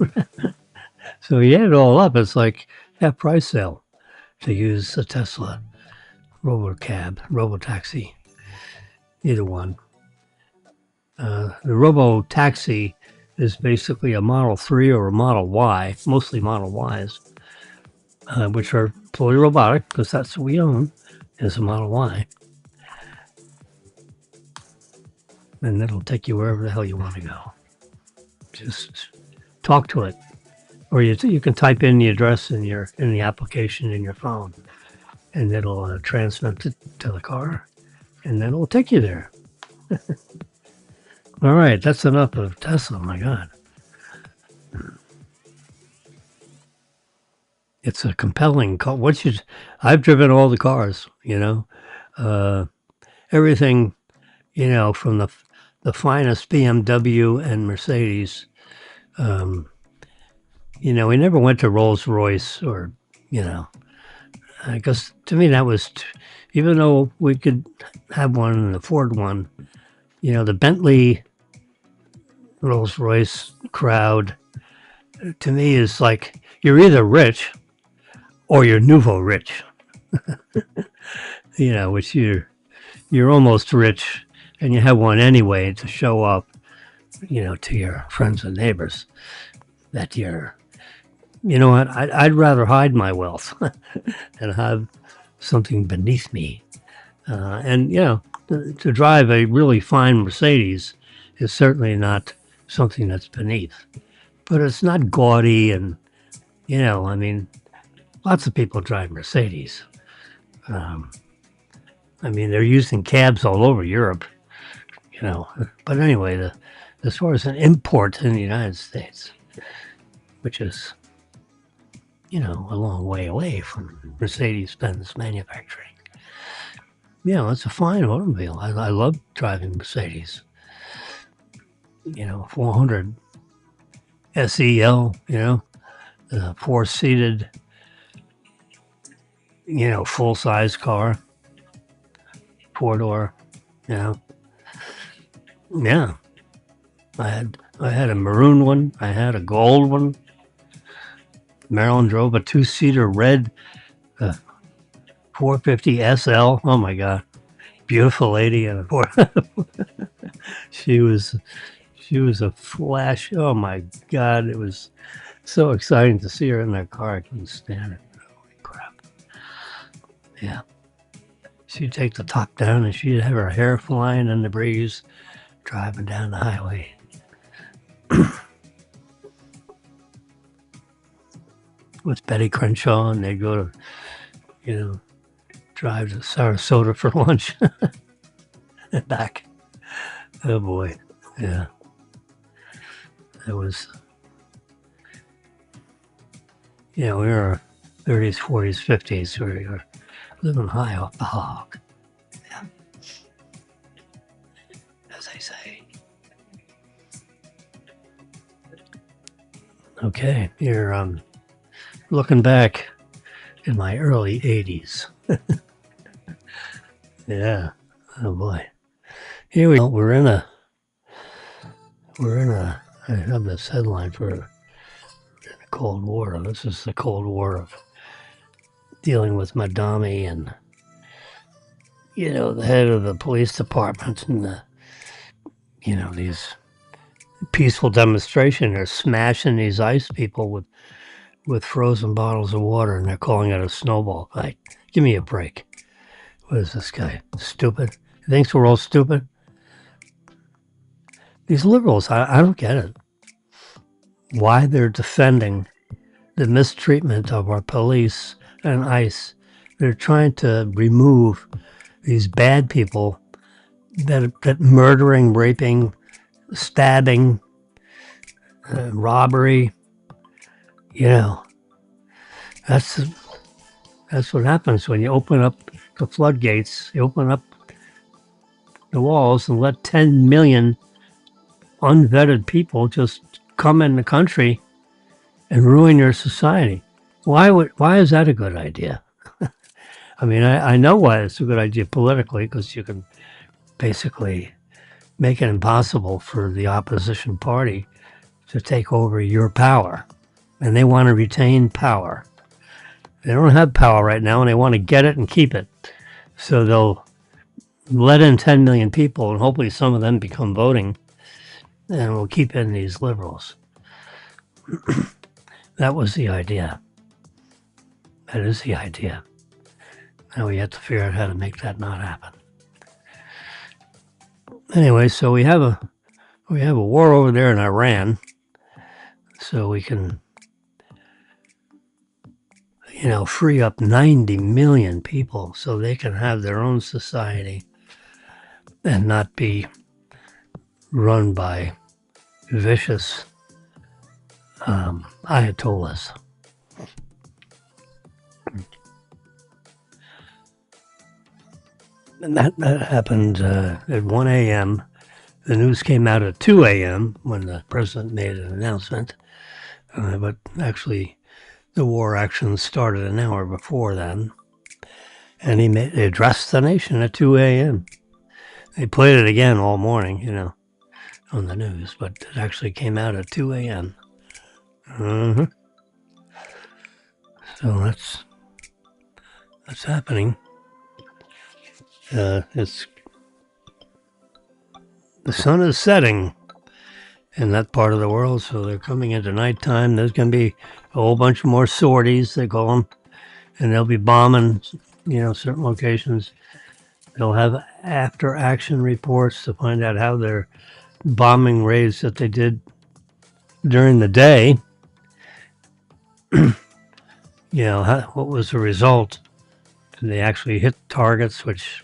So you add it all up, it's like half price sale to use a Tesla, Robotaxi, either one. The Robotaxi is basically a Model 3 or a Model Y, mostly Model Ys, which are fully robotic, because that's what we own, is a Model Y. And it'll take you wherever the hell you want to go. Just talk to it. Or you can type in the address in the application in your phone, and it'll transmit it to the car, and then it'll take you there. All right, that's enough of Tesla. My God, it's a compelling car. I've driven all the cars. Everything. From the finest BMW and Mercedes. We never went to Rolls Royce or, because to me that was, even though we could have one and afford one, the Bentley Rolls Royce crowd, to me is like, you're either rich or you're nouveau rich, which you're almost rich and you have one anyway to show up, to your friends and neighbors that you're, what, I'd rather hide my wealth and have something beneath me. And, to drive a really fine Mercedes is certainly not something that's beneath. But it's not gaudy and, lots of people drive Mercedes. They're using cabs all over Europe, But anyway, as far as an import in the United States, which is, a long way away from Mercedes-Benz manufacturing. It's a fine automobile. I love driving Mercedes. 400 SEL, four-seated, full-size car, four-door, Yeah. I had a maroon one. I had a gold one. Marilyn drove a two-seater red 450 SL. Oh my God, beautiful lady, and she was a flash. Oh my God, it was so exciting to see her in that car. I couldn't stand it. Holy crap! Yeah, she'd take the top down and she'd have her hair flying in the breeze, driving down the highway. With Betty Crenshaw, and they'd go to, drive to Sarasota for lunch and back. Oh boy, yeah. It was, we were 30s, 40s, 50s. We were living high off the hog. Yeah. As they say. Okay, you're looking back in my early 80s. Yeah. Oh boy. Here we go. We're in a I have this headline for the Cold War. This is the Cold War of dealing with Madami and the head of the police department and these peaceful demonstration. They're smashing these ice people with frozen bottles of water, and they're calling it a snowball fight. Give me a break. What is this guy? Stupid? He thinks we're all stupid? These liberals, I don't get it. Why they're defending the mistreatment of our police and ICE. They're trying to remove these bad people that murdering, raping, stabbing, robbery. That's what happens when you open up the floodgates. You open up the walls and let 10 million unvetted people just come in the country and ruin your society. Why is that a good idea? I mean, I know why it's a good idea politically, because you can basically make it impossible for the opposition party to take over your power. And they want to retain power. They don't have power right now, and they want to get it and keep it. So they'll let in 10 million people, and hopefully some of them become voting, and we'll keep in these liberals. That was the idea. That is the idea. Now we have to figure out how to make that not happen. Anyway, so we have a war over there in Iran, so we can free up 90 million people so they can have their own society and not be run by vicious ayatollahs. And that happened at 1 a.m. The news came out at 2 a.m. when the president made an announcement. But actually, the war action started an hour before then. And he addressed the nation at 2 a.m. They played it again all morning, on the news. But it actually came out at 2 a.m. So that's happening. The sun is setting in that part of the world, so they're coming into nighttime. There's going to be a whole bunch more sorties, they call them, and they'll be bombing, certain locations. They'll have after-action reports to find out how their bombing raids that they did during the day, what was the result? Did they actually hit targets, which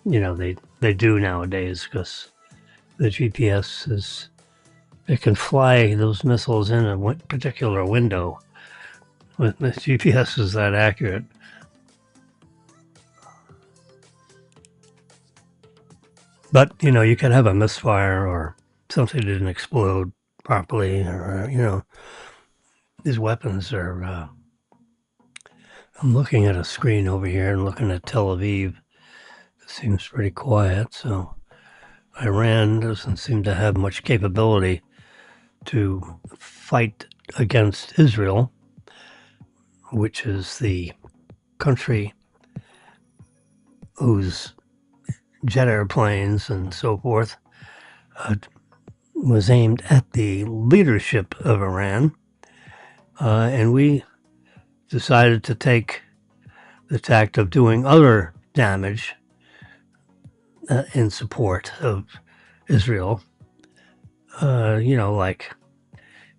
they do nowadays, because the GPS it can fly those missiles in a particular window. The GPS is that accurate. But, you could have a misfire or something didn't explode properly, or, these weapons are... I'm looking at a screen over here and looking at Tel Aviv. It seems pretty quiet, so Iran doesn't seem to have much capability to fight against Israel, which is the country whose jet airplanes and so forth was aimed at the leadership of Iran. And we decided to take the tact of doing other damage in support of Israel, like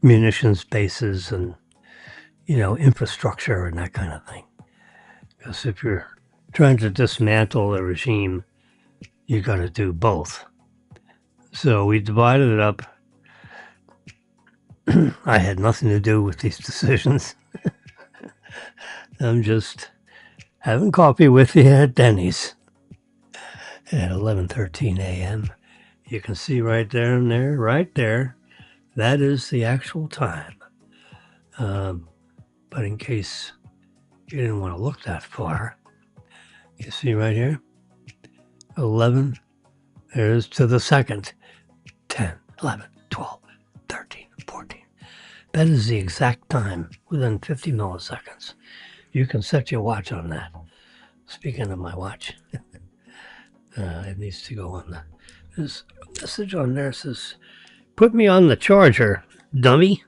munitions bases and, infrastructure and that kind of thing. Because if you're trying to dismantle a regime, you got to do both. So we divided it up. I had nothing to do with these decisions. I'm just having coffee with you at Denny's at 11:13 a.m. You can see right there, that is the actual time. But in case you didn't want to look that far, you see right here, 11, there's to the second, 10, 11, 12, 13, 14. That is the exact time within 50 milliseconds. You can set your watch on that. Speaking of my watch. It needs to go on the. There's a message on there says, "Put me on the charger, dummy."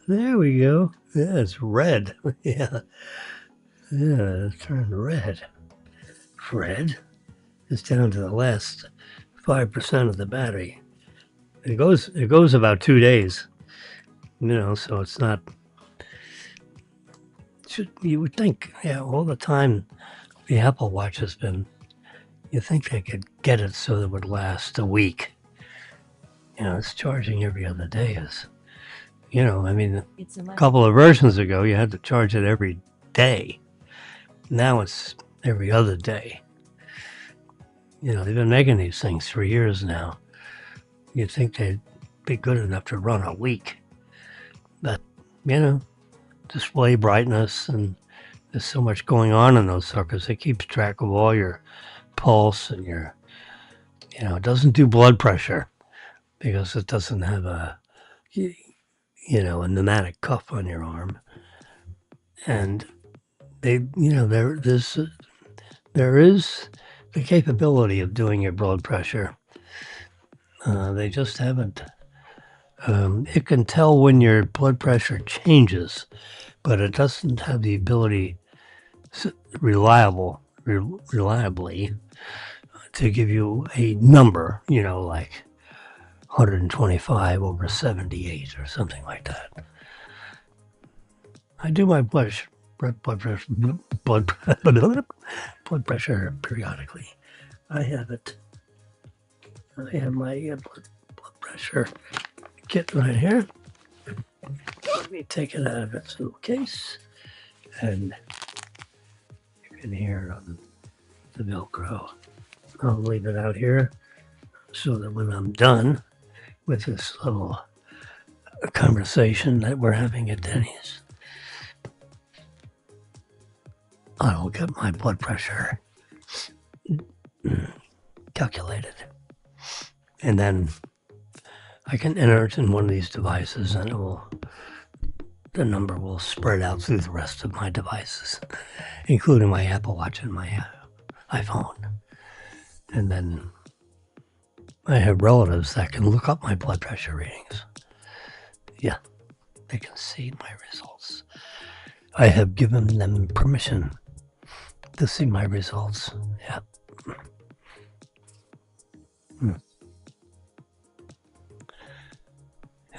There we go. Yeah, it's red. Yeah, yeah, it turned red. Fred, it's down to the last 5% of the battery. It goes about 2 days. So it's not. You would think, yeah, all the time the Apple Watch has been. You think they could get it so it would last a week. It's charging every other day. I mean, a couple of versions ago, you had to charge it every day. Now it's every other day. They've been making these things for years now. You'd think they'd be good enough to run a week. But, display brightness, and there's so much going on in those suckers. It keeps track of all your pulse and your, it doesn't do blood pressure because it doesn't have a pneumatic cuff on your arm. And there is the capability of doing your blood pressure. They just haven't. It can tell when your blood pressure changes, but it doesn't have the ability reliably to give you a number, like 125/78 or something like that. I do my blood pressure periodically. I have it. I have my blood pressure kit right here. Let me take it out of its little case, and you can hear it on the Velcro. I'll leave it out here so that when I'm done with this little conversation that we're having at Denny's, I will get my blood pressure calculated. And then I can enter it in one of these devices, and the number will spread out through the rest of my devices, including my Apple Watch and my iPhone. And then I have relatives that can look up my blood pressure readings. Yeah, they can see my results. I have given them permission to see my results. Yeah.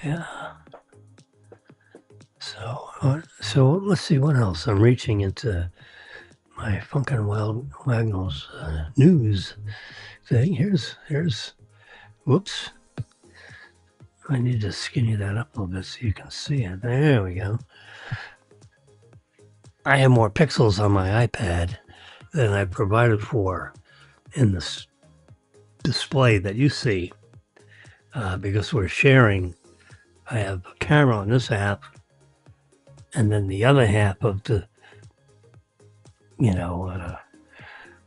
Yeah. So let's see what else. I'm reaching into my Funkin' Wild Wagnalls news thing. Here's. Whoops. I need to skinny that up a little bit so you can see it. There we go. I have more pixels on my iPad than I provided for in this display that you see because we're sharing. I have a camera on this app, and then the other half of the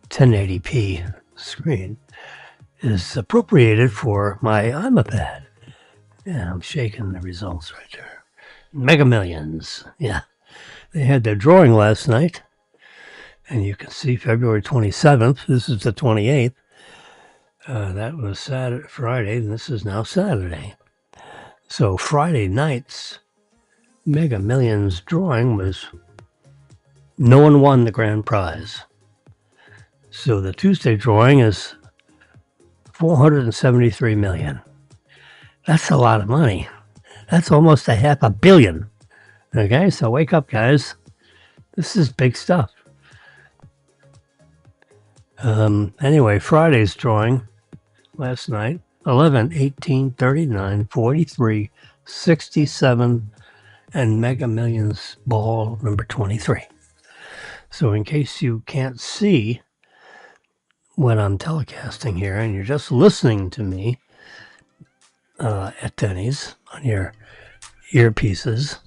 1080p screen is appropriated for my iPad. Yeah, I'm shaking the results right there. Mega Millions. Yeah. They had their drawing last night, and you can see February 27th. This is the 28th. That was Friday, and this is now Saturday. So Friday night's Mega Millions drawing was no one won the grand prize. So the Tuesday drawing is $473 million. That's a lot of money. That's almost $500 million. Okay, so wake up, guys. This is big stuff. Anyway, Friday's drawing last night, 11, 18, 39, 43, 67, and Mega Millions ball number 23. So in case you can't see what I'm telecasting here and you're just listening to me at Denny's on your earpieces,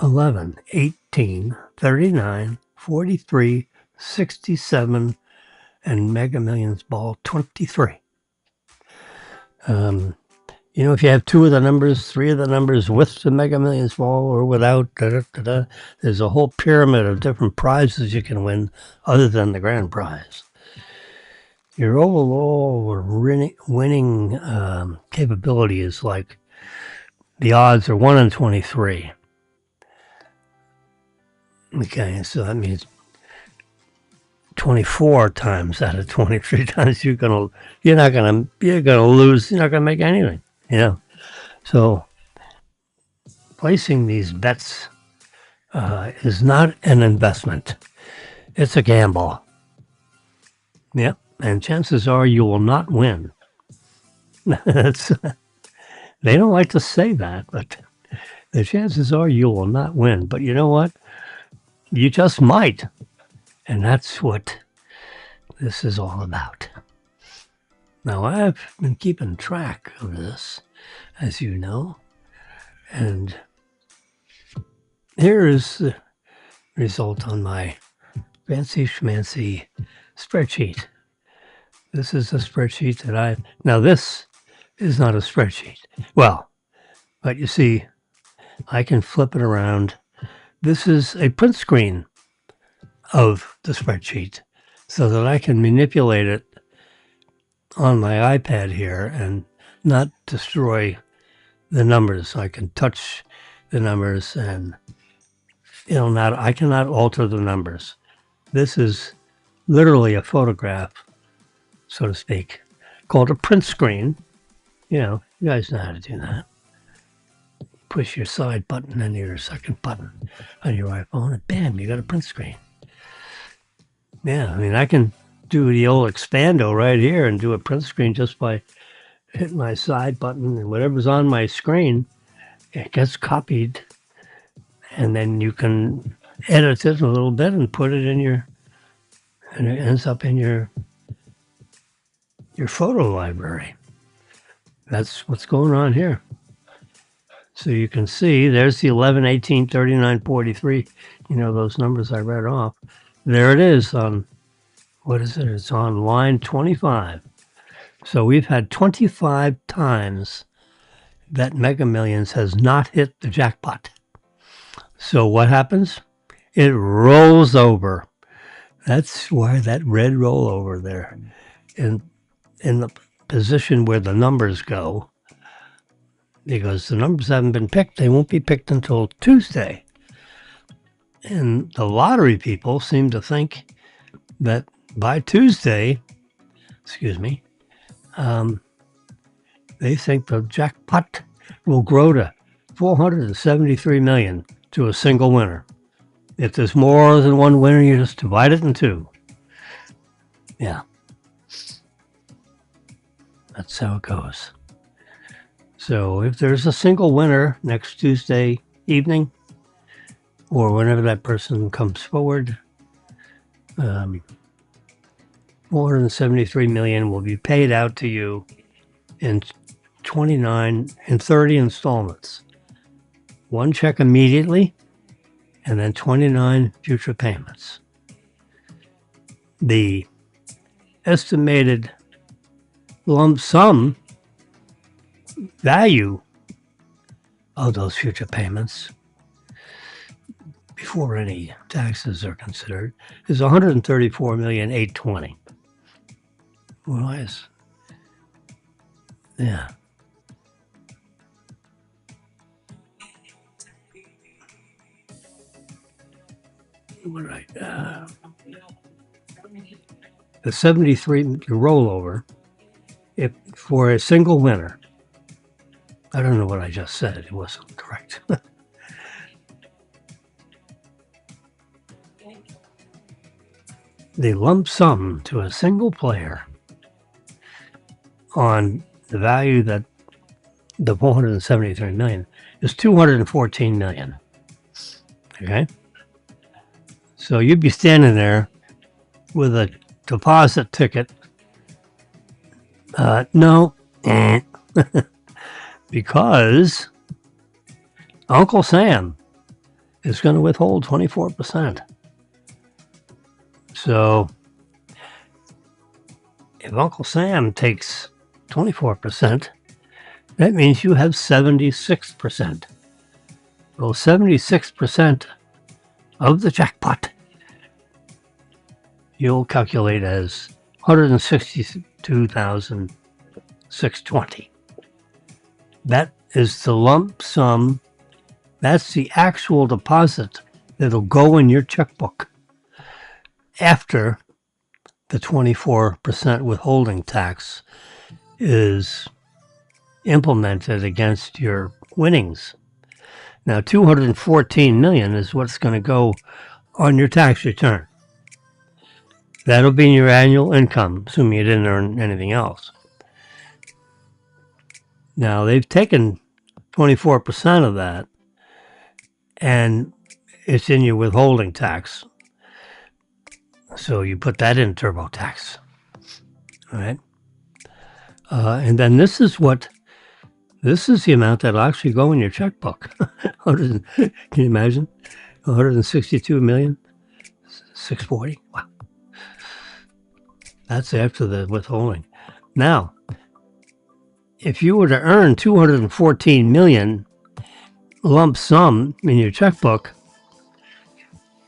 11, 18, 39, 43, 67, and Mega Millions ball 23. You know, if you have two of the numbers, three of the numbers with the Mega Millions ball or without, there's a whole pyramid of different prizes you can win other than the grand prize. Your overall winning capability is like the odds are 1 in 23. Okay, so that means 24 times out of 23 times you're gonna lose. You're not gonna make anything. You know, so placing these bets is not an investment; it's a gamble. Yep, and chances are you will not win. That's, they don't like to say that, but the chances are you will not win. But you know what? You just might. And that's what this is all about. Now, I've been keeping track of this, as you know, and here is the result on my fancy schmancy spreadsheet. This is a spreadsheet that now this is not a spreadsheet. Well, but you see, I can flip it around. This is a print screen of the spreadsheet so that I can manipulate it on my iPad here and not destroy the numbers. I can touch the numbers and I cannot alter the numbers. This is literally a photograph, so to speak, called a print screen. You guys know how to do that. Push your side button and your second button on your iPhone and bam, you got a print screen. Yeah, I mean, I can do the old expando right here and do a print screen just by hitting my side button, and whatever's on my screen, it gets copied, and then you can edit it a little bit and put it and it ends up in your photo library. That's what's going on here. So you can see there's the 11, 18, 39, 43, those numbers I read off. There it is on, what is it? It's on line 25. So we've had 25 times that Mega Millions has not hit the jackpot. So what happens? It rolls over. That's why that red rollover there. In the position where the numbers go, because the numbers haven't been picked, they won't be picked until Tuesday. And the lottery people seem to think that by Tuesday, they think the jackpot will grow to 473 million to a single winner. If there's more than one winner, you just divide it in two. Yeah. That's how it goes. So if there's a single winner next Tuesday evening, or whenever that person comes forward, 473 million will be paid out to you in 30 installments. One check immediately, and then 29 future payments. The estimated lump sum value of those future payments, before any taxes are considered, is 134,820,000. Well, yeah. What did the 73 rollover, if for a single winner, I don't know what I just said. It wasn't correct. The lump sum to a single player on the value that the 473 million is 214 million. Okay? So you'd be standing there with a deposit ticket. No. Because Uncle Sam is going to withhold 24%. So if Uncle Sam takes 24%, That means you have 76%. Well, 76% of the jackpot you'll calculate as 162,620. That is the lump sum. That's the actual deposit that'll go in your checkbook after the 24% withholding tax is implemented against your winnings. Now, 214 million is what's going to go on your tax return. That'll be your annual income, assuming you didn't earn anything else. Now, they've taken 24% of that, and it's in your withholding tax. So you put that in TurboTax. All right. And then this is the amount that'll actually go in your checkbook. Can you imagine? 162 million, 640. Wow. That's after the withholding. Now, if you were to earn 214 million lump sum in your checkbook,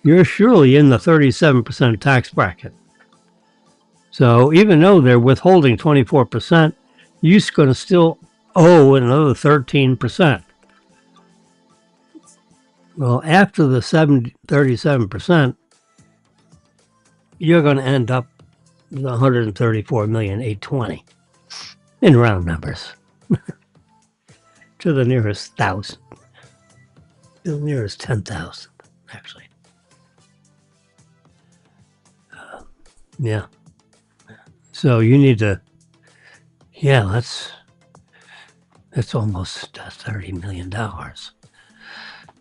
you're surely in the 37% tax bracket. So even though they're withholding 24%, you're going to still owe another 13%. Well, after the 37%, you're going to end up with 134,820 in round numbers to the nearest 1,000, to the nearest 10,000, actually. Yeah. So you need to, that's almost $30 million.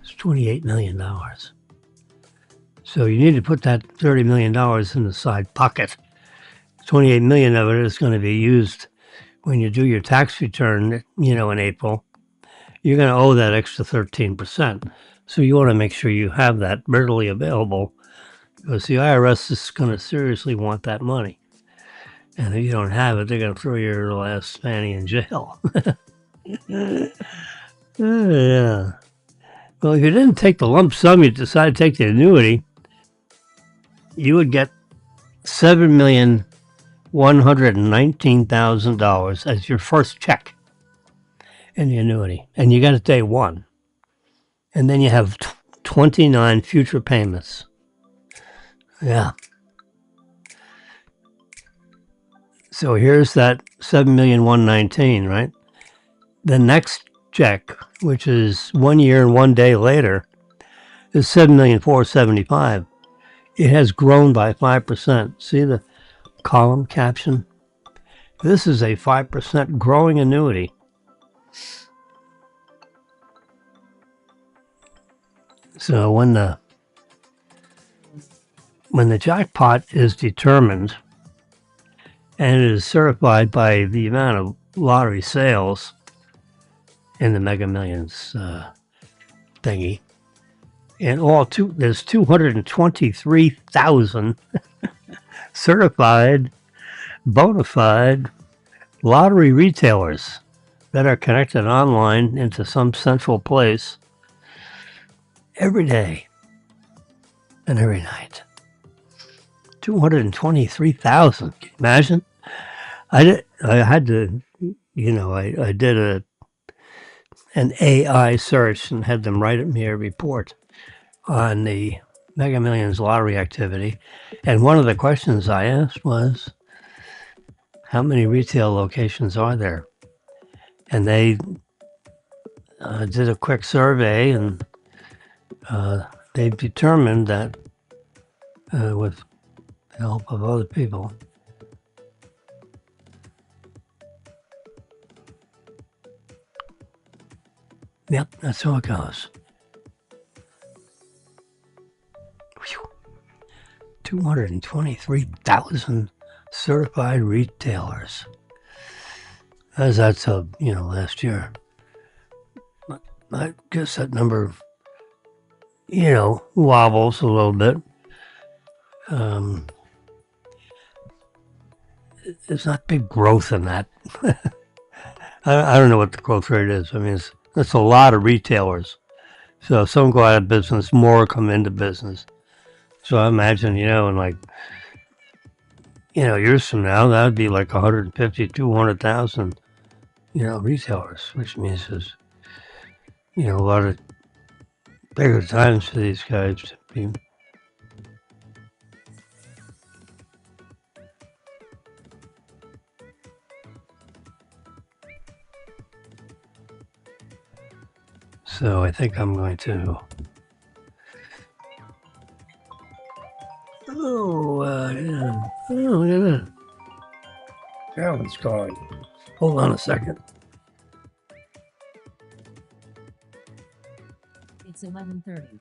It's $28 million. So you need to put that $30 million in the side pocket. 28 million of it is going to be used when you do your tax return, in April. You're going to owe that extra 13%. So you want to make sure you have that readily available, because the IRS is going to seriously want that money. And if you don't have it, they're going to throw your last fanny in jail. Yeah. Well, if you didn't take the lump sum, you decided to take the annuity, you would get $7,119,000 as your first check in the annuity. And you got it day one. And then you have 29 future payments. Yeah. So here's that 7,119,000, right? The next check, which is 1 year and 1 day later, is 7,475,000. It has grown by 5%. See the column caption? This is a 5% growing annuity. So when the jackpot is determined and it is certified by the amount of lottery sales in the Mega Millions thingy, and there's 223,000 certified, bona fide lottery retailers that are connected online into some central place every day and every night. 223,000. Can you imagine? I did an AI search and had them write me a report on the Mega Millions lottery activity. And one of the questions I asked was, how many retail locations are there? And they did a quick survey, and they've determined that with the help of other people, yep, that's how it goes. 223,000 certified retailers. As that's last year. I guess that number, wobbles a little bit. There's not big growth in that I don't know what the growth rate is. I mean, it's a lot of retailers. So if some go out of business, more come into business. So I imagine, in like, years from now, that would be like 150, 200,000, retailers, which means there's, a lot of bigger times for these guys to be. So I think I'm going to. Yeah. Oh, look at that. Carolyn's calling. Hold on a second. It's 11:30.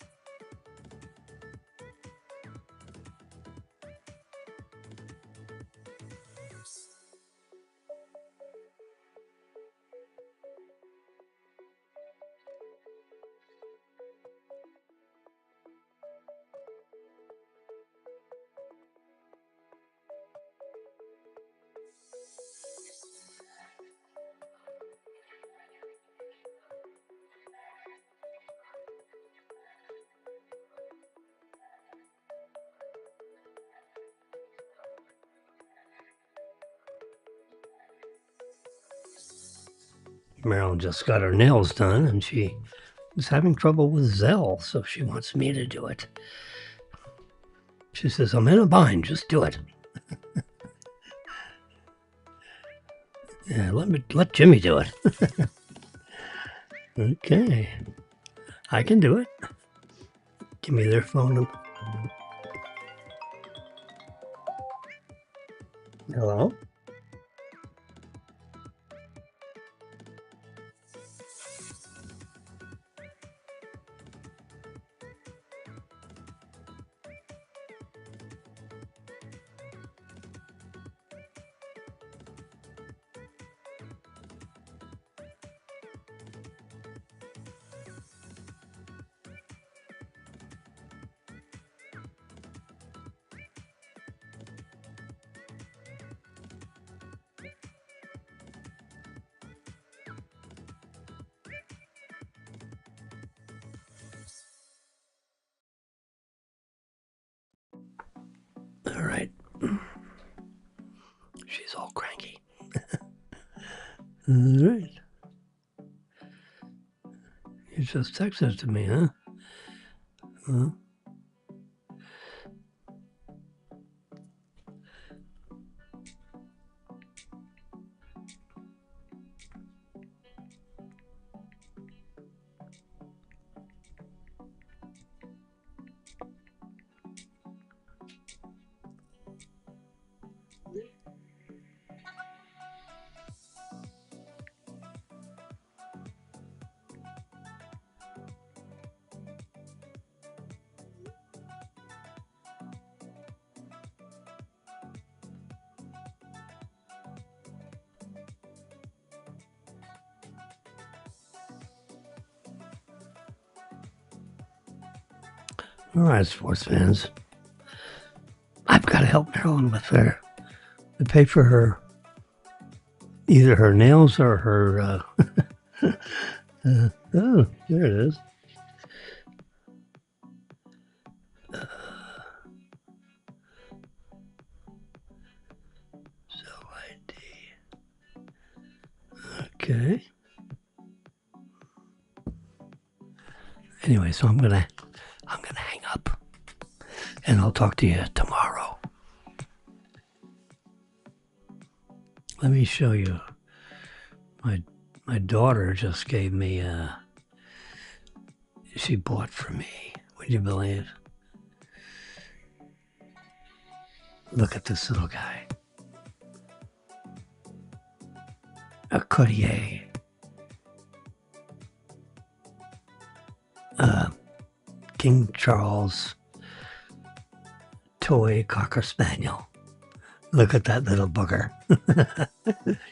Marilyn just got her nails done and she is having trouble with Zelle, so she wants me to do it. She says, I'm in a bind, just do it. Yeah, let Jimmy do it. Okay. I can do it. Give me their phone number. Hello? All right. She's all cranky. All right. You just texted to me, huh? Huh? All right, sports fans. I've got to help Marilyn with her. To pay for her, either her nails or her. Oh, there it is. So ID. Okay. Anyway, so I'm gonna hang up, and I'll talk to you tomorrow. Let me show you. My daughter just gave me she bought for me. Would you believe? Look at this little guy. A Cartier. King Charles toy Cocker Spaniel. Look at that little bugger.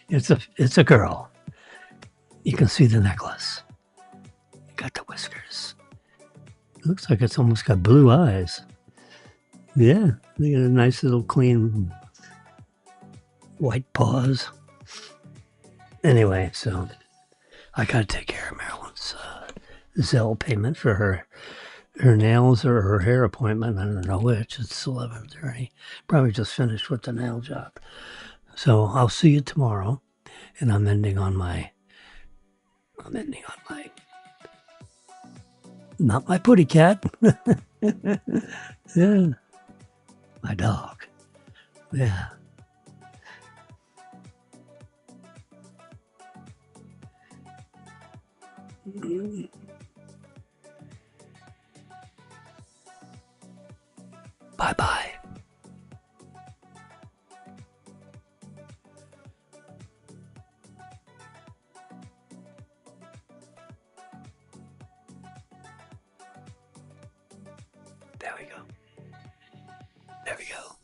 It's a girl. You can see the necklace. Got the whiskers. Looks like it's almost got blue eyes. Yeah, they got a nice little clean white paws. Anyway, so I got to take care of Marilyn's Zelle payment for her nails or her hair appointment. I don't know which. It's 11:30. Probably just finished with the nail job. So I'll see you tomorrow. And I'm ending on my not my putty cat. Yeah, my dog. Yeah. Bye bye. There we go. There we go.